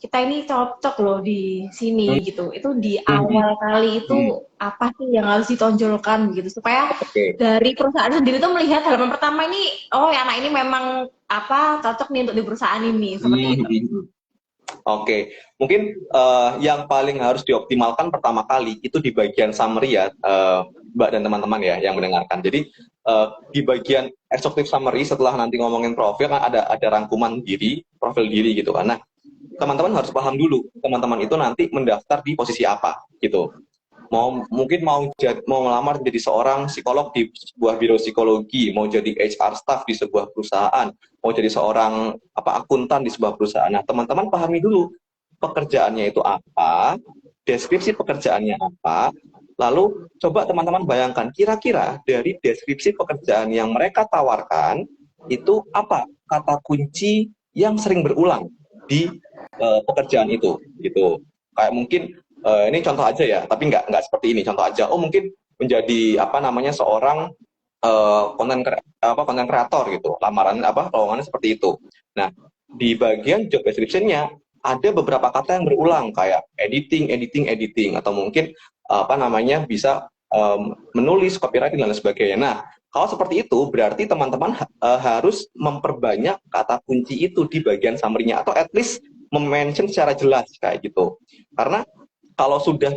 kita ini cocok loh di sini gitu. Itu di awal kali itu apa sih yang harus ditonjolkan gitu supaya dari perusahaan sendiri tuh melihat halaman pertama ini, oh anak ini memang apa cocok nih untuk di perusahaan ini seperti itu. Oke, mungkin yang paling harus dioptimalkan pertama kali itu di bagian summary ya, Mbak dan teman-teman ya yang mendengarkan. Jadi di bagian executive summary setelah nanti ngomongin profil kan ada rangkuman diri, profil diri gitu kan. Nah, teman-teman harus paham dulu teman-teman itu nanti mendaftar di posisi apa gitu. Mungkin mau melamar jadi seorang psikolog di sebuah biro psikologi, mau jadi HR staff di sebuah perusahaan, mau jadi seorang akuntan di sebuah perusahaan. Nah, teman-teman pahami dulu pekerjaannya itu apa, deskripsi pekerjaannya apa, lalu coba teman-teman bayangkan kira-kira dari deskripsi pekerjaan yang mereka tawarkan itu apa kata kunci yang sering berulang di pekerjaan itu gitu. Kayak mungkin ini contoh aja ya, tapi nggak seperti ini. Contoh aja, mungkin menjadi seorang konten kreator gitu. Lamaran lowongannya seperti itu. Nah, di bagian job description-nya ada beberapa kata yang berulang kayak editing atau mungkin bisa menulis, copywriting dan lain sebagainya. Nah, kalau seperti itu berarti teman-teman harus memperbanyak kata kunci itu di bagian summary-nya atau at least mention secara jelas kayak gitu. Karena kalau sudah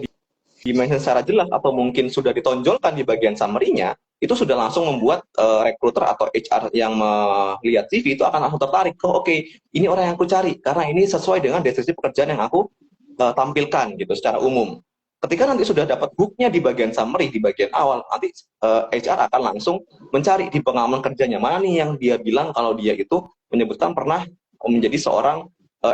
di-mention secara jelas atau mungkin sudah ditonjolkan di bagian summary-nya, itu sudah langsung membuat recruiter atau HR yang melihat CV itu akan langsung tertarik. Oke, ini orang yang aku cari karena ini sesuai dengan deskripsi pekerjaan yang aku tampilkan gitu secara umum. Ketika nanti sudah dapat hook-nya di bagian summary, di bagian awal, nanti HR akan langsung mencari di pengalaman kerjanya mana nih yang dia bilang kalau dia itu menyebutkan pernah menjadi seorang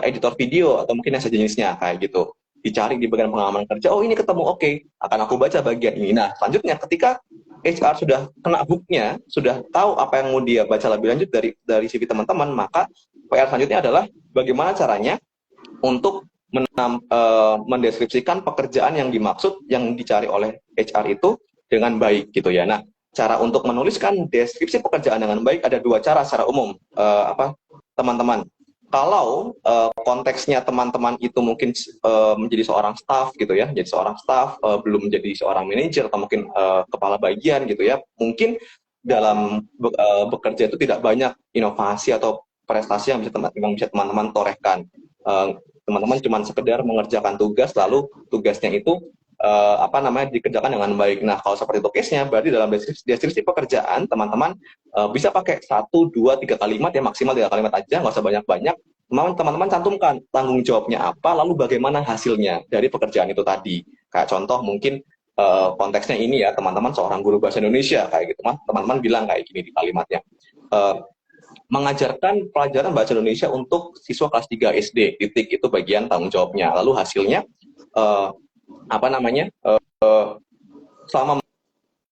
editor video atau mungkin yang sejenisnya kayak gitu. Dicari di bagian pengalaman kerja, oh ini ketemu, oke, akan aku baca bagian ini. Nah, selanjutnya ketika HR sudah kena hook-nya, sudah tahu apa yang mau dia baca lebih lanjut dari CV teman-teman, maka PR selanjutnya adalah bagaimana caranya untuk mendeskripsikan pekerjaan yang dimaksud, yang dicari oleh HR itu dengan baik gitu ya. Nah, cara untuk menuliskan deskripsi pekerjaan dengan baik ada 2 cara secara umum, teman-teman. Kalau konteksnya teman-teman itu mungkin menjadi seorang staff gitu ya, jadi seorang staff belum menjadi seorang manajer atau mungkin kepala bagian gitu ya, mungkin dalam bekerja itu tidak banyak inovasi atau prestasi yang bisa teman-teman torehkan. Teman-teman cuma sekedar mengerjakan tugas, lalu tugasnya itu apa namanya dikerjakan dengan baik. Nah, kalau seperti itu case-nya, berarti dalam deskripsi pekerjaan teman-teman bisa pakai 1, 2, 3 kalimat ya, maksimal 3 kalimat aja, nggak usah banyak-banyak. Teman-teman cantumkan tanggung jawabnya apa, lalu bagaimana hasilnya dari pekerjaan itu tadi. Kayak contoh mungkin konteksnya ini ya, teman-teman seorang guru bahasa Indonesia kayak gitu, teman-teman bilang kayak gini di kalimatnya. Mengajarkan pelajaran bahasa Indonesia untuk siswa kelas 3 SD, titik, itu bagian tanggung jawabnya. Lalu hasilnya apa namanya? Selama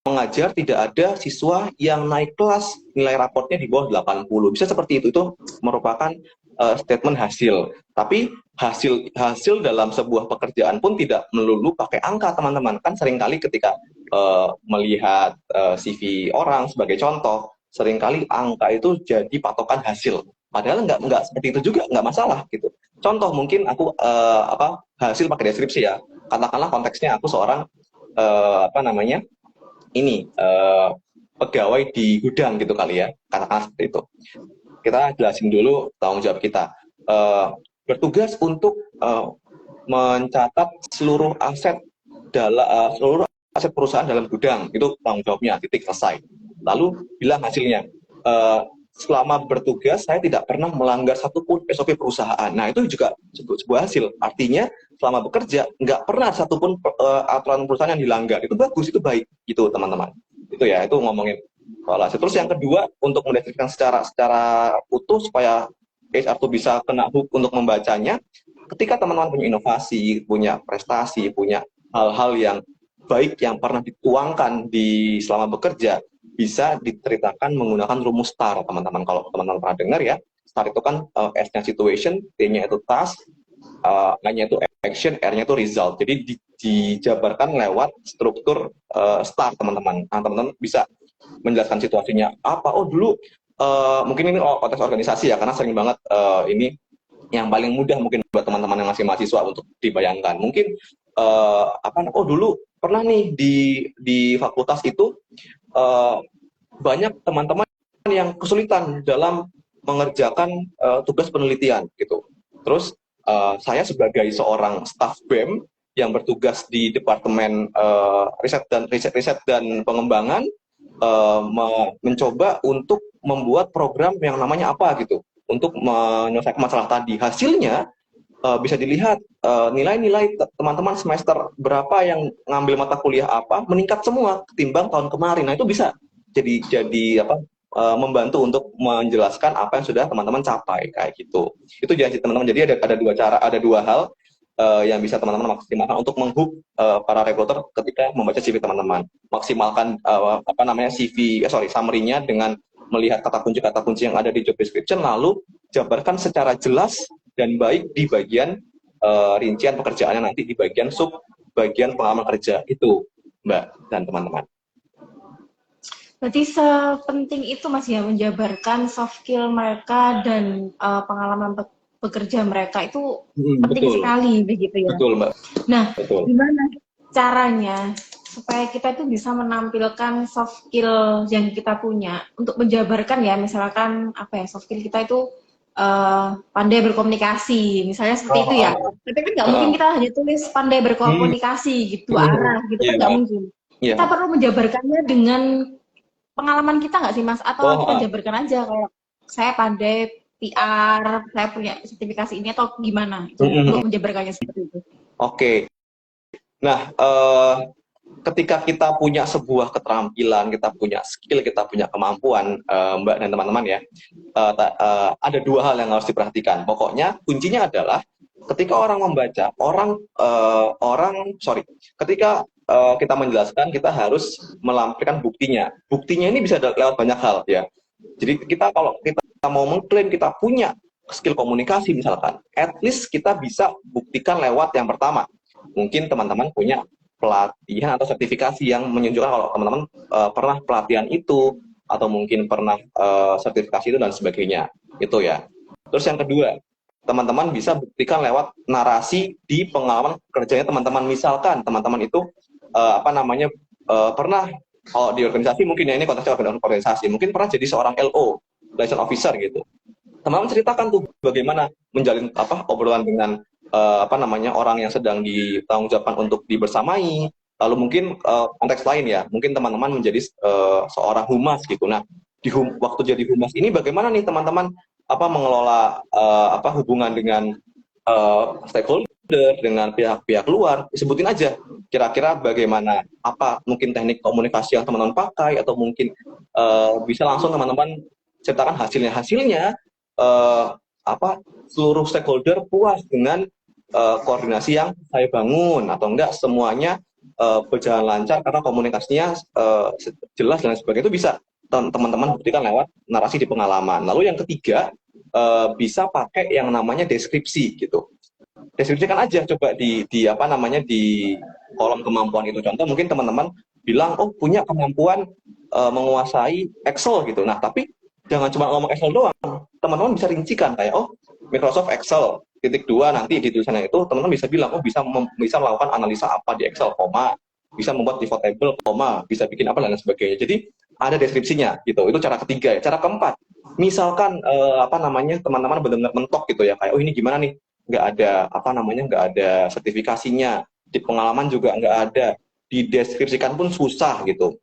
mengajar tidak ada siswa yang naik kelas nilai raportnya di bawah 80. Bisa seperti itu merupakan statement hasil. Tapi hasil dalam sebuah pekerjaan pun tidak melulu pakai angka, teman-teman. Kan seringkali ketika melihat CV orang sebagai contoh, seringkali angka itu jadi patokan hasil. Padahal nggak seperti itu juga, nggak masalah gitu. Contoh mungkin aku hasil pakai deskripsi ya. Katakanlah konteksnya aku seorang apa namanya ini pegawai di gudang gitu kali ya, katakanlah seperti itu. Kita jelasin dulu tanggung jawab kita. Bertugas untuk mencatat seluruh aset perusahaan dalam gudang, itu tanggung jawabnya, titik, selesai. Lalu bilang hasilnya, selama bertugas saya tidak pernah melanggar satupun SOP perusahaan. Nah, itu juga sebuah hasil. Artinya selama bekerja nggak pernah satupun aturan perusahaan yang dilanggar. Itu bagus, itu baik gitu teman-teman. Itu ya, itu ngomongin soal hasil. Terus yang kedua, untuk mendeskripsikan secara utuh supaya HR tuh bisa kena hook untuk membacanya. Ketika teman-teman punya inovasi, punya prestasi, punya hal-hal yang baik yang pernah dituangkan di selama bekerja, bisa diceritakan menggunakan rumus STAR, teman-teman. Kalau teman-teman pernah dengar ya, STAR itu kan S-nya situation, T-nya itu task, A-nya itu action, R-nya itu result. Jadi dijabarkan lewat struktur STAR, teman-teman. Nah, teman-teman bisa menjelaskan situasinya apa. Oh, dulu mungkin ini konteks organisasi ya, karena sering banget ini yang paling mudah mungkin buat teman-teman yang masih mahasiswa untuk dibayangkan. Mungkin oh dulu pernah nih di fakultas itu banyak teman-teman yang kesulitan dalam mengerjakan tugas penelitian gitu. Terus saya sebagai seorang staf BEM yang bertugas di Departemen riset dan pengembangan mencoba untuk membuat program yang namanya apa gitu untuk menyelesaikan masalah tadi. Hasilnya bisa dilihat nilai-nilai teman-teman semester berapa yang ngambil mata kuliah apa meningkat semua ketimbang tahun kemarin. Nah, itu bisa jadi membantu untuk menjelaskan apa yang sudah teman-teman capai kayak gitu. Itu jadi teman-teman. Jadi ada dua cara, ada dua hal yang bisa teman-teman maksimalkan untuk menghook para recruiter ketika membaca CV teman-teman. Maksimalkan summary-nya dengan melihat kata kunci yang ada di job description, lalu jabarkan secara jelas dan baik di bagian rincian pekerjaannya nanti di bagian bagian pengalaman kerja itu, Mbak dan teman-teman. Berarti sepenting itu Mas ya menjabarkan soft skill mereka dan pengalaman bekerja mereka itu penting sekali begitu ya. Betul, Mbak. Nah, gimana caranya supaya kita itu bisa menampilkan soft skill yang kita punya untuk menjabarkan ya, misalkan soft skill kita itu pandai berkomunikasi, misalnya seperti itu ya. Tapi kan nggak mungkin kita hanya tulis pandai berkomunikasi gitu arah gitu kan nggak mungkin. Kita perlu menjabarkannya dengan pengalaman kita nggak sih Mas? Atau kita jabarkan aja kalau saya pandai PR, saya punya sertifikasi ini atau gimana? Untuk menjabarkannya seperti itu. Oke. Nah, ketika kita punya sebuah keterampilan, kita punya skill, kita punya kemampuan, Mbak dan teman-teman ya, ada dua hal yang harus diperhatikan. Pokoknya kuncinya adalah ketika orang membaca, ketika kita menjelaskan, kita harus melampirkan buktinya. Buktinya ini bisa lewat banyak hal ya. Jadi kalau kita mau mengklaim kita punya skill komunikasi misalkan, at least kita bisa buktikan lewat yang pertama. Mungkin teman-teman punya pelatihan atau sertifikasi yang menunjukkan kalau teman-teman pernah pelatihan itu, atau mungkin pernah sertifikasi itu dan sebagainya. Itu ya. Terus yang kedua, teman-teman bisa buktikan lewat narasi di pengalaman kerjanya teman-teman. Misalkan teman-teman itu pernah kalau di organisasi, mungkin ya ini konteksnya organisasi, mungkin pernah jadi seorang LO, liaison officer gitu. Teman-teman ceritakan tuh bagaimana menjalin obrolan dengan apa namanya orang yang sedang ditanggungjawabkan untuk dibersamai. Lalu mungkin konteks lain ya, mungkin teman-teman menjadi seorang humas gitu. Nah, waktu jadi humas ini bagaimana nih teman-teman apa mengelola apa hubungan dengan stakeholder, dengan pihak-pihak luar? Sebutin aja kira-kira bagaimana, apa mungkin teknik komunikasi yang teman-teman pakai, atau mungkin bisa langsung teman-teman ceritakan hasilnya apa seluruh stakeholder puas dengan koordinasi yang saya bangun, atau enggak semuanya berjalan lancar karena komunikasinya jelas dan sebagainya. Itu bisa teman-teman buktikan lewat narasi di pengalaman. Lalu yang ketiga, bisa pakai yang namanya deskripsi gitu. Deskripsikan aja coba di apa namanya di kolom kemampuan itu. Contoh mungkin teman-teman bilang, oh punya kemampuan menguasai Excel gitu. Nah, tapi jangan cuma ngomong Excel doang. Teman-teman bisa rincikan kayak, oh Microsoft Excel ×2, nanti di tulisannya itu teman-teman bisa bilang, oh bisa melakukan analisa apa di Excel, koma, bisa membuat pivot table, koma, bisa bikin apa dan sebagainya. Jadi ada deskripsinya gitu. Itu cara ketiga ya. Cara keempat, misalkan apa namanya teman-teman benar-benar mentok gitu ya, kayak oh ini gimana nih, nggak ada apa namanya nggak ada sertifikasinya, di pengalaman juga nggak ada, dideskripsikan pun susah gitu.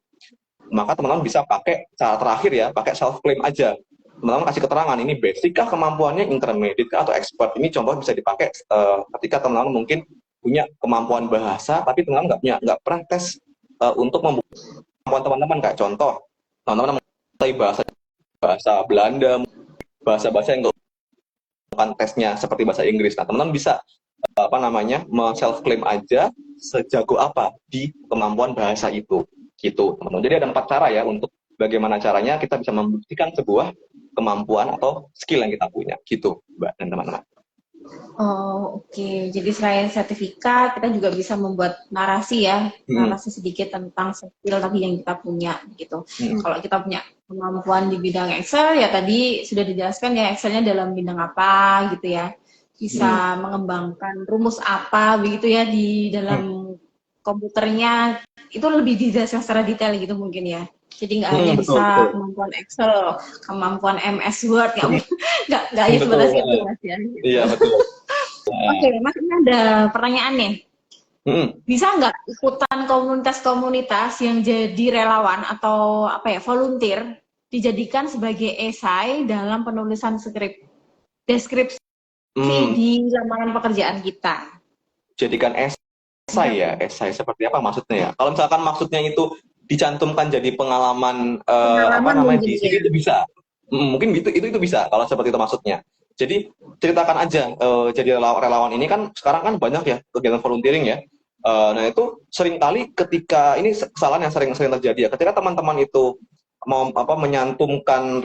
Maka teman-teman bisa pakai cara terakhir ya, pakai self claim aja. Teman-teman kasih keterangan ini basic kah kemampuannya, intermediate kah, atau expert. Ini contoh bisa dipakai ketika teman-teman mungkin punya kemampuan bahasa tapi teman-teman nggak pernah tes untuk membuktikan kemampuan teman-teman. Kayak contoh, teman-teman menguasai bahasa Belanda, bahasa-bahasa yang nggak bukan tesnya seperti bahasa Inggris. Nah, teman-teman bisa apa namanya self claim aja sejago apa di kemampuan bahasa itu gitu, teman-teman. Jadi ada 4 cara ya untuk bagaimana caranya kita bisa membuktikan sebuah kemampuan atau skill yang kita punya gitu, Mbak dan teman-teman. Oh, oke. Jadi selain sertifikat, kita juga bisa membuat narasi ya, narasi sedikit tentang skill tadi yang kita punya gitu. Kalau kita punya kemampuan di bidang Excel, ya tadi sudah dijelaskan ya Excelnya dalam bidang apa gitu ya. Bisa mengembangkan rumus apa begitu ya di dalam komputernya, itu lebih dijelaskan secara detail gitu mungkin ya. Jadi nggak hanya bisa kemampuan Excel, kemampuan MS Word, nggak hanya sebatas itu Mas ya. Iya betul. Oke, Mas, ini ada pertanyaan nih. Bisa nggak ikutan komunitas-komunitas yang jadi relawan atau apa ya, volunteer, dijadikan sebagai esai dalam penulisan skrip, deskripsi di lamaran pekerjaan kita? Jadikan esai ya, esai seperti apa maksudnya ya? Kalau misalkan maksudnya itu dicantumkan jadi pengalaman apa namanya di CV, itu bisa. Mungkin itu bisa kalau seperti itu maksudnya. Jadi ceritakan aja, jadi relawan ini kan sekarang kan banyak ya kegiatan volunteering ya. Nah itu seringkali ketika ini kesalahan yang sering terjadi ya, ketika teman-teman itu mau apa menyantumkan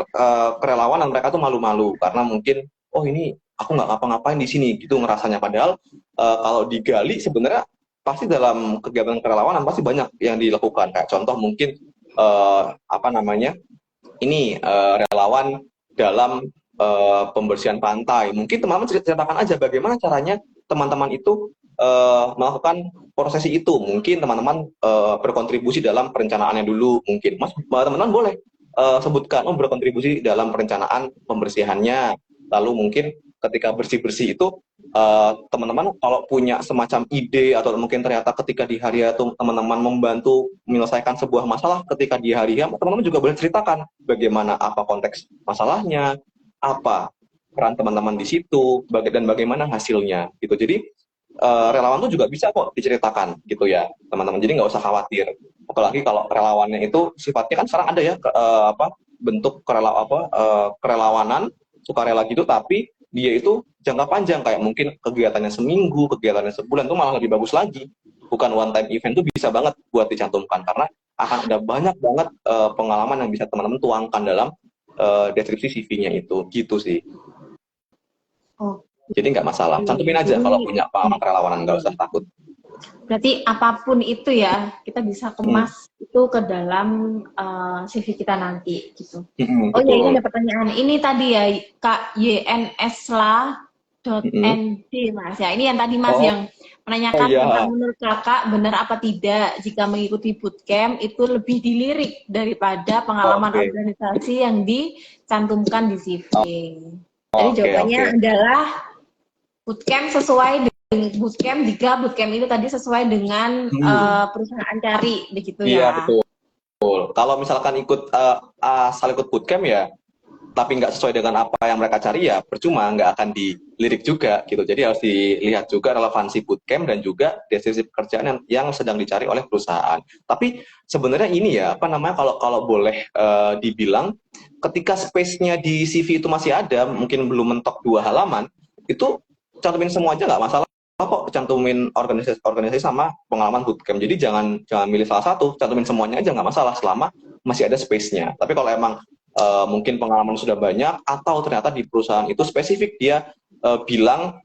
kerelawanan, mereka tuh malu-malu karena mungkin oh ini aku nggak ngapa-ngapain di sini gitu ngerasanya. Padahal kalau digali sebenarnya pasti dalam kegiatan kerelawanan pasti banyak yang dilakukan. Kayak contoh mungkin apa namanya ini relawan dalam pembersihan pantai. Mungkin teman-teman ceritakan aja bagaimana caranya teman-teman itu melakukan prosesi itu. Mungkin teman-teman berkontribusi dalam perencanaannya dulu. Mungkin Mas teman-teman boleh sebutkan berkontribusi dalam perencanaan pembersihannya. Lalu mungkin ketika bersih-bersih itu teman-teman kalau punya semacam ide, atau mungkin ternyata ketika di hari itu teman-teman membantu menyelesaikan sebuah masalah ketika di hari teman-teman juga boleh ceritakan bagaimana apa konteks masalahnya, apa peran teman-teman di situ, dan bagaimana hasilnya gitu. Jadi relawan tuh juga bisa kok diceritakan gitu ya teman-teman. Jadi nggak usah khawatir. Apalagi kalau relawannya itu sifatnya kan sekarang ada ya apa bentuk kerelawanan sukarela gitu, tapi dia itu jangka panjang, kayak mungkin kegiatannya seminggu, kegiatannya sebulan, tuh malah lebih bagus lagi. Bukan one time event, tuh bisa banget buat dicantumkan karena akan ada banyak banget pengalaman yang bisa teman-teman tuangkan dalam deskripsi CV-nya itu, gitu sih. Jadi nggak masalah, cantumin aja kalau punya pengalaman kerelawanan, nggak usah takut. Berarti apapun itu ya, kita bisa kemas itu ke dalam CV kita nanti gitu. Oh ya, ini ada pertanyaan. Ini tadi ya, Kak YNSla.nd Mas ya. Ini yang tadi Mas yang menanyakan tentang menurut Kakak benar apa tidak jika mengikuti bootcamp itu lebih dilirik daripada pengalaman organisasi yang dicantumkan di CV. Jadi jawabannya adalah bootcamp sesuai bootcamp jika bootcamp itu tadi sesuai dengan perusahaan cari begitu Iya, ya. betul. Kalau misalkan ikut asal ikut bootcamp ya, tapi nggak sesuai dengan apa yang mereka cari ya percuma, nggak akan dilirik juga gitu. Jadi harus dilihat juga relevansi bootcamp dan juga deskripsi pekerjaan yang sedang dicari oleh perusahaan. Tapi sebenarnya ini ya apa namanya, kalau boleh dibilang, ketika space-nya di CV itu masih ada, mungkin belum mentok 2 halaman, itu cantumin semua aja nggak masalah kok, cantumin organisasi sama pengalaman bootcamp. Jadi jangan milih salah satu, cantumin semuanya aja nggak masalah selama masih ada space-nya. Tapi kalau emang mungkin pengalaman sudah banyak atau ternyata di perusahaan itu spesifik dia bilang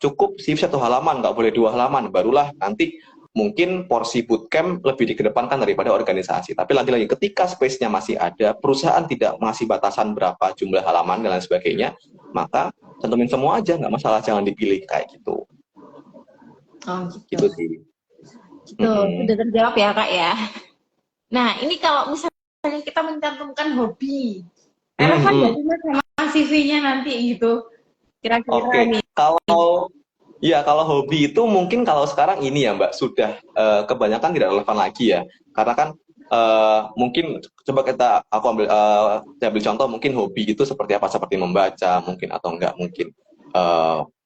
cukup CV 1 halaman, nggak boleh 2 halaman, barulah nanti mungkin porsi bootcamp lebih dikedepankan daripada organisasi. Tapi lagi-lagi ketika space-nya masih ada, perusahaan tidak ngasih batasan berapa jumlah halaman dan lain sebagainya, maka cantumin semua aja, nggak masalah, jangan dipilih kayak gitu. Oh Gitu gitu. sih. Gitu, sudah terjawab ya Kak ya. Nah ini kalau misalnya kita mencantumkan hobi, relevan nggak sih Mas sama CV-nya nanti gitu? Kira-kira Oke, nih. kalau hobi itu mungkin kalau sekarang ini ya Mbak, sudah kebanyakan tidak relevan lagi ya. Karena kan mungkin coba saya ambil contoh, mungkin hobi itu seperti apa, seperti membaca mungkin, atau enggak mungkin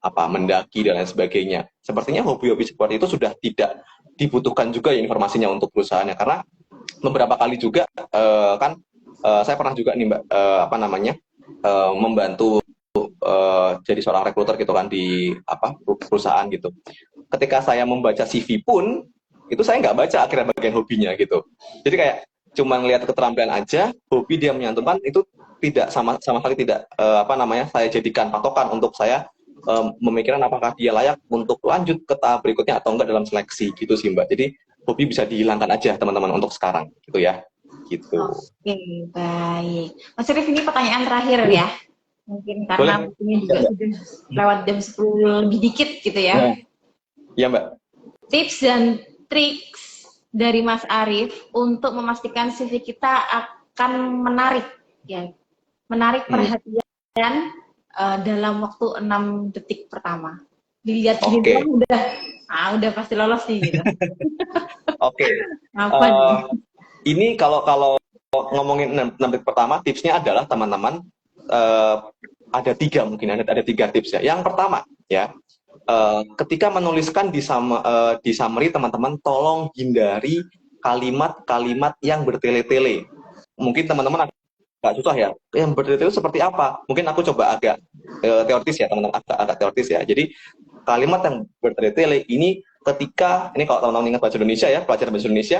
mendaki dan lain sebagainya. Sepertinya hobi-hobi seperti itu sudah tidak dibutuhkan juga ya informasinya untuk perusahaannya, karena beberapa kali juga saya pernah juga nih Mbak membantu jadi seorang rekruter gitu kan di perusahaan gitu. Ketika saya membaca CV pun itu saya nggak baca akhirnya bagian hobinya gitu. Jadi kayak cuma ngelihat keterampilan aja, hobi dia menyantumkan itu tidak sama sekali tidak saya jadikan patokan untuk saya memikirkan apakah dia layak untuk lanjut ke tahap berikutnya atau enggak dalam seleksi gitu sih Mbak. Jadi hobi bisa dihilangkan aja teman-teman untuk sekarang gitu ya. Gitu. Oke, baik. Mas Rif, ini pertanyaan terakhir ya. Mungkin karena Boleh. waktunya juga sudah lewat jam 10 lebih dikit gitu ya. Nah, ya Mbak. Tips dan triks dari Mas Arif untuk memastikan CV kita akan menarik ya. Menarik perhatian dalam waktu 6 detik pertama. Dilihat Oke. udah pasti lolos sih gitu. Oke. Apa nih? Ini kalau ngomongin 6 detik pertama, tipsnya adalah teman-teman ada 3 mungkin, ada 3 tips ya. Yang pertama ya, ketika menuliskan di summary teman-teman tolong hindari kalimat-kalimat yang bertele-tele. Mungkin teman-teman agak susah ya, yang bertele-tele seperti apa? Mungkin aku coba agak teoritis ya teman-teman, agak teoritis ya. Jadi kalimat yang bertele-tele ini ini kalau teman-teman ingat bahasa Indonesia ya, pelajaran bahasa Indonesia,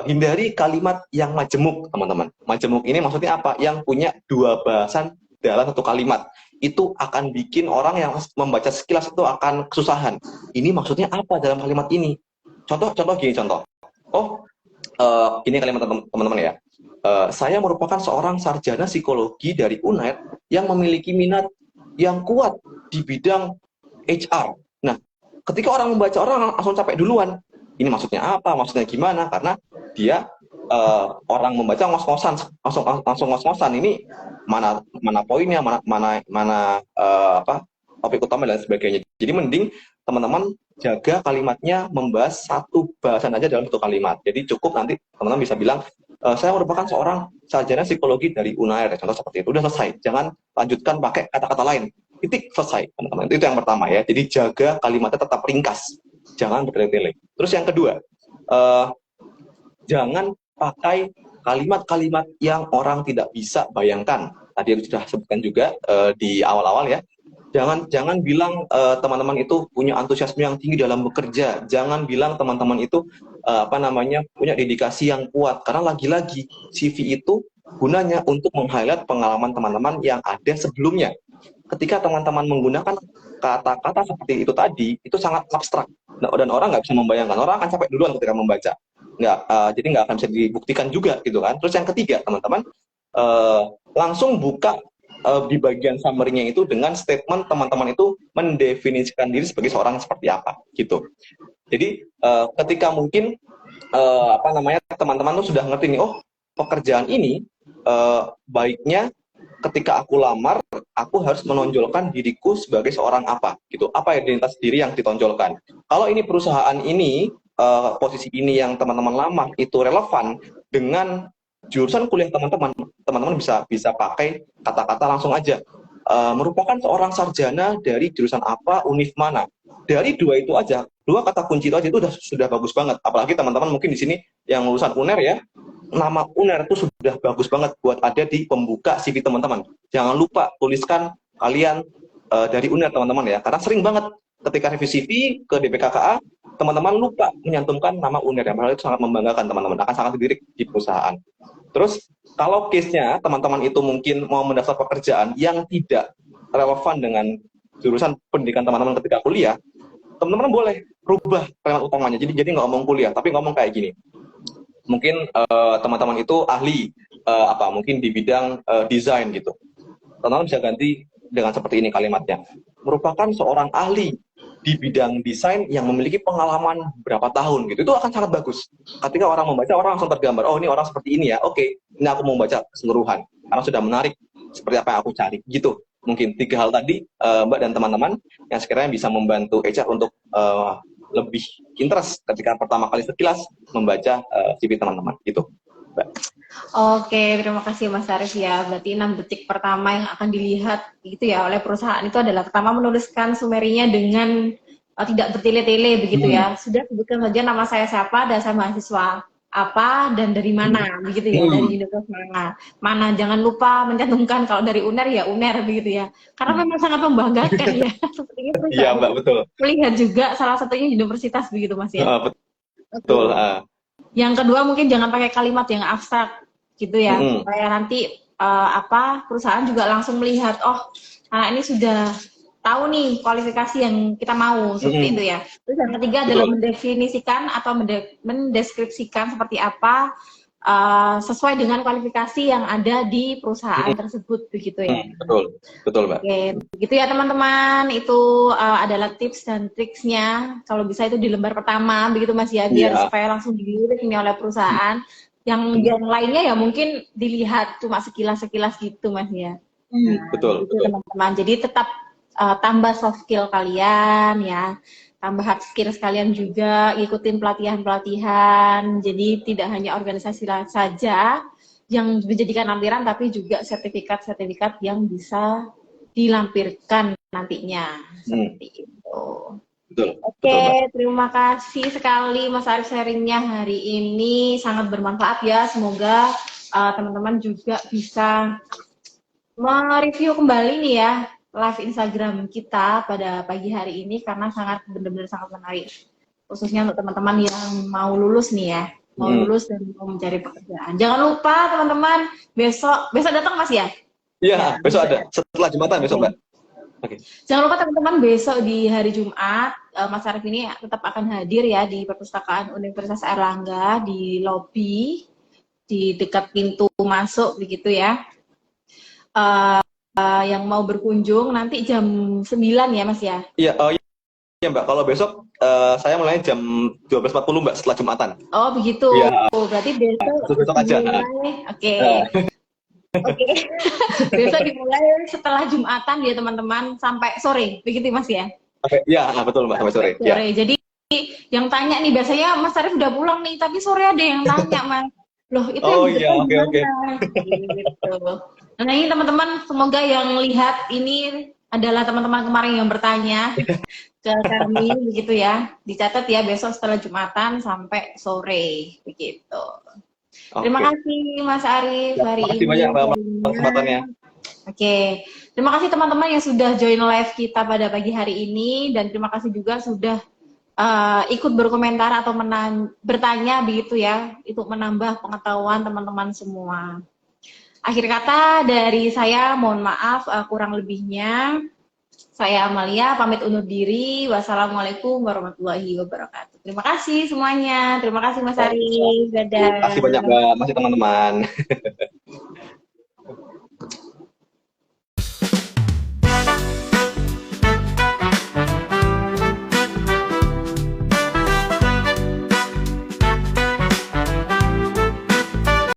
hindari kalimat yang majemuk teman-teman. Majemuk ini maksudnya apa? Yang punya 2 bahasan dalam 1 kalimat. Itu akan bikin orang yang membaca sekilas itu akan kesusahan. Ini maksudnya apa dalam kalimat ini? Contoh gini, contoh. Ini kalimat teman-teman ya. Saya merupakan seorang sarjana psikologi dari UNER yang memiliki minat yang kuat di bidang HR. Nah, ketika orang membaca, orang langsung capek duluan. Ini maksudnya apa? Maksudnya gimana? Karena dia orang membaca ngos-ngosan, langsung ngos-ngosan. Ini mana poinnya, mana topik utama dan sebagainya. Jadi mending teman-teman jaga kalimatnya membahas 1 bahasan aja dalam 1 kalimat. Jadi cukup nanti teman-teman bisa bilang saya merupakan seorang sarjana psikologi dari UNAIR, contoh seperti itu. Udah selesai. Jangan lanjutkan pakai kata-kata lain. Titik, selesai teman-teman. Itu yang pertama ya. Jadi jaga kalimatnya tetap ringkas. Jangan bertele-tele. Terus yang kedua, jangan pakai kalimat-kalimat yang orang tidak bisa bayangkan. Tadi sudah sebutkan juga di awal-awal ya. Jangan bilang teman-teman itu punya antusiasme yang tinggi dalam bekerja. Jangan bilang teman-teman itu punya dedikasi yang kuat. Karena lagi-lagi CV itu gunanya untuk meng-highlight pengalaman teman-teman yang ada sebelumnya. Ketika teman-teman menggunakan kata-kata seperti itu tadi, itu sangat abstrak. Dan orang nggak bisa membayangkan. Orang akan capek duluan ketika membaca. Jadi nggak akan bisa dibuktikan juga gitu kan. Terus yang ketiga, teman-teman langsung buka di bagian summary-nya itu dengan statement teman-teman itu mendefinisikan diri sebagai seorang seperti apa gitu. Jadi ketika mungkin teman-teman tuh sudah ngerti nih, pekerjaan ini baiknya ketika aku lamar, aku harus menonjolkan diriku sebagai seorang apa, gitu. Apa identitas diri yang ditonjolkan. Kalau ini perusahaan ini, posisi ini yang teman-teman lamar itu relevan dengan jurusan kuliah teman-teman, teman-teman bisa pakai kata-kata langsung aja. Merupakan seorang sarjana dari jurusan apa, univ mana. Dari dua itu aja, dua kata kunci itu aja itu sudah bagus banget. Apalagi teman-teman mungkin di sini yang lulusan UNER ya, nama UNER itu sudah bagus banget buat ada di pembuka CV teman-teman. Jangan lupa tuliskan kalian dari UNER teman-teman ya, karena sering banget ketika revisi CV ke DPKKA, teman-teman lupa menyantumkan nama UNER, yang itu sangat membanggakan teman-teman, akan sangat dilirik di perusahaan. Terus kalau case-nya teman-teman itu mungkin mau mendaftar pekerjaan yang tidak relevan dengan jurusan pendidikan teman-teman ketika kuliah, teman-teman boleh rubah kalimat utamanya. Jadi nggak ngomong kuliah, tapi ngomong kayak gini. Mungkin teman-teman itu ahli mungkin di bidang desain gitu. Teman-teman bisa ganti dengan seperti ini kalimatnya. Merupakan seorang ahli di bidang desain yang memiliki pengalaman berapa tahun gitu. Itu akan sangat bagus. Ketika orang membaca, orang langsung tergambar, oh ini orang seperti ini ya, oke, ini aku mau baca keseluruhan. Karena sudah menarik seperti apa yang aku cari. Gitu. Mungkin 3 hal tadi, Mbak dan teman-teman, yang sekiranya bisa membantu HR untuk lebih interest ketika pertama kali sekilas membaca CV teman-teman. Gitu, Mbak. Oke, terima kasih Mas Arif ya. Berarti 6 detik pertama yang akan dilihat gitu ya oleh perusahaan itu adalah pertama menuliskan summary-nya dengan tidak bertele-tele begitu ya. Sudah sebutkan saja nama saya siapa, dan saya mahasiswa apa dan dari mana begitu ya, dari universitas mana. Mana jangan lupa mencantumkan kalau dari UNER ya UNER begitu ya. Karena memang sangat membanggakan ya. Sepertinya perusahaan. Iya, Mbak, betul. Melihat juga salah satunya universitas begitu Mas ya. Betul. Yang kedua mungkin jangan pakai kalimat yang abstrak gitu ya, supaya nanti perusahaan juga langsung melihat, oh anak ini sudah tahu nih kualifikasi yang kita mau, seperti itu ya. Terus yang ketiga adalah mendefinisikan atau mendeskripsikan seperti apa sesuai dengan kualifikasi yang ada di perusahaan tersebut begitu ya. Betul Mbak. Oke, begitu ya teman-teman. Itu adalah tips dan triksnya. Kalau bisa itu di lembar pertama begitu Mas ya, biar supaya langsung dilirik ini oleh perusahaan. Yang lainnya ya mungkin dilihat cuma sekilas-sekilas gitu Mas ya. Betul. Gitu teman-teman. Jadi tetap tambah soft skill kalian ya. Tambah hard skills kalian juga, ikutin pelatihan-pelatihan. Jadi tidak hanya organisasi saja yang dijadikan lampiran, tapi juga sertifikat-sertifikat yang bisa dilampirkan nantinya. Seperti itu. Betul. Oke, terima kasih sekali Mas Arif sharingnya hari ini, sangat bermanfaat ya. Semoga teman-teman juga bisa mereview kembali nih ya live Instagram kita pada pagi hari ini, karena benar-benar sangat menarik, khususnya untuk teman-teman yang mau lulus nih ya, mau lulus dan mau mencari pekerjaan. Jangan lupa teman-teman, besok datang Mas ya? Iya, besok ada, setelah Jumatan besok Mbak. Jangan lupa teman-teman, besok di hari Jumat Mas Arif ini tetap akan hadir ya di Perpustakaan Universitas Airlangga di lobi di dekat pintu masuk begitu ya. Yang mau berkunjung nanti jam 9 ya Mas ya? Iya, iya Mbak, kalau besok saya mulai jam 12.40 Mbak, setelah Jumatan. Oh begitu, ya. Berarti besok aja. Oke. Besok dimulai setelah Jumatan ya teman-teman, sampai sore, begitu Mas ya? Iya, betul Mbak, sampai sore. Ya. Jadi yang tanya nih, biasanya Mas Arif udah pulang nih, tapi sore ada yang tanya Mas. Loh, itu oke. Gitu. Nah ini teman-teman, semoga yang lihat ini adalah teman-teman kemarin yang bertanya ke kami begitu ya. Dicatat ya, besok setelah Jumatan sampai sore begitu. Terima kasih Mas Arif hari ini. Terima kasih banyak Mbak kesempatannya. Oke. Terima kasih teman-teman yang sudah join live kita pada pagi hari ini, dan terima kasih juga sudah ikut berkomentar atau bertanya begitu ya, itu menambah pengetahuan teman-teman semua. Akhir kata dari saya, mohon maaf kurang lebihnya. Saya Amalia, pamit undur diri. Wassalamualaikum warahmatullahi wabarakatuh. Terima kasih semuanya. Terima kasih Mas Arif. Dadah. Terima kasih banyak Mbak, masih teman-teman.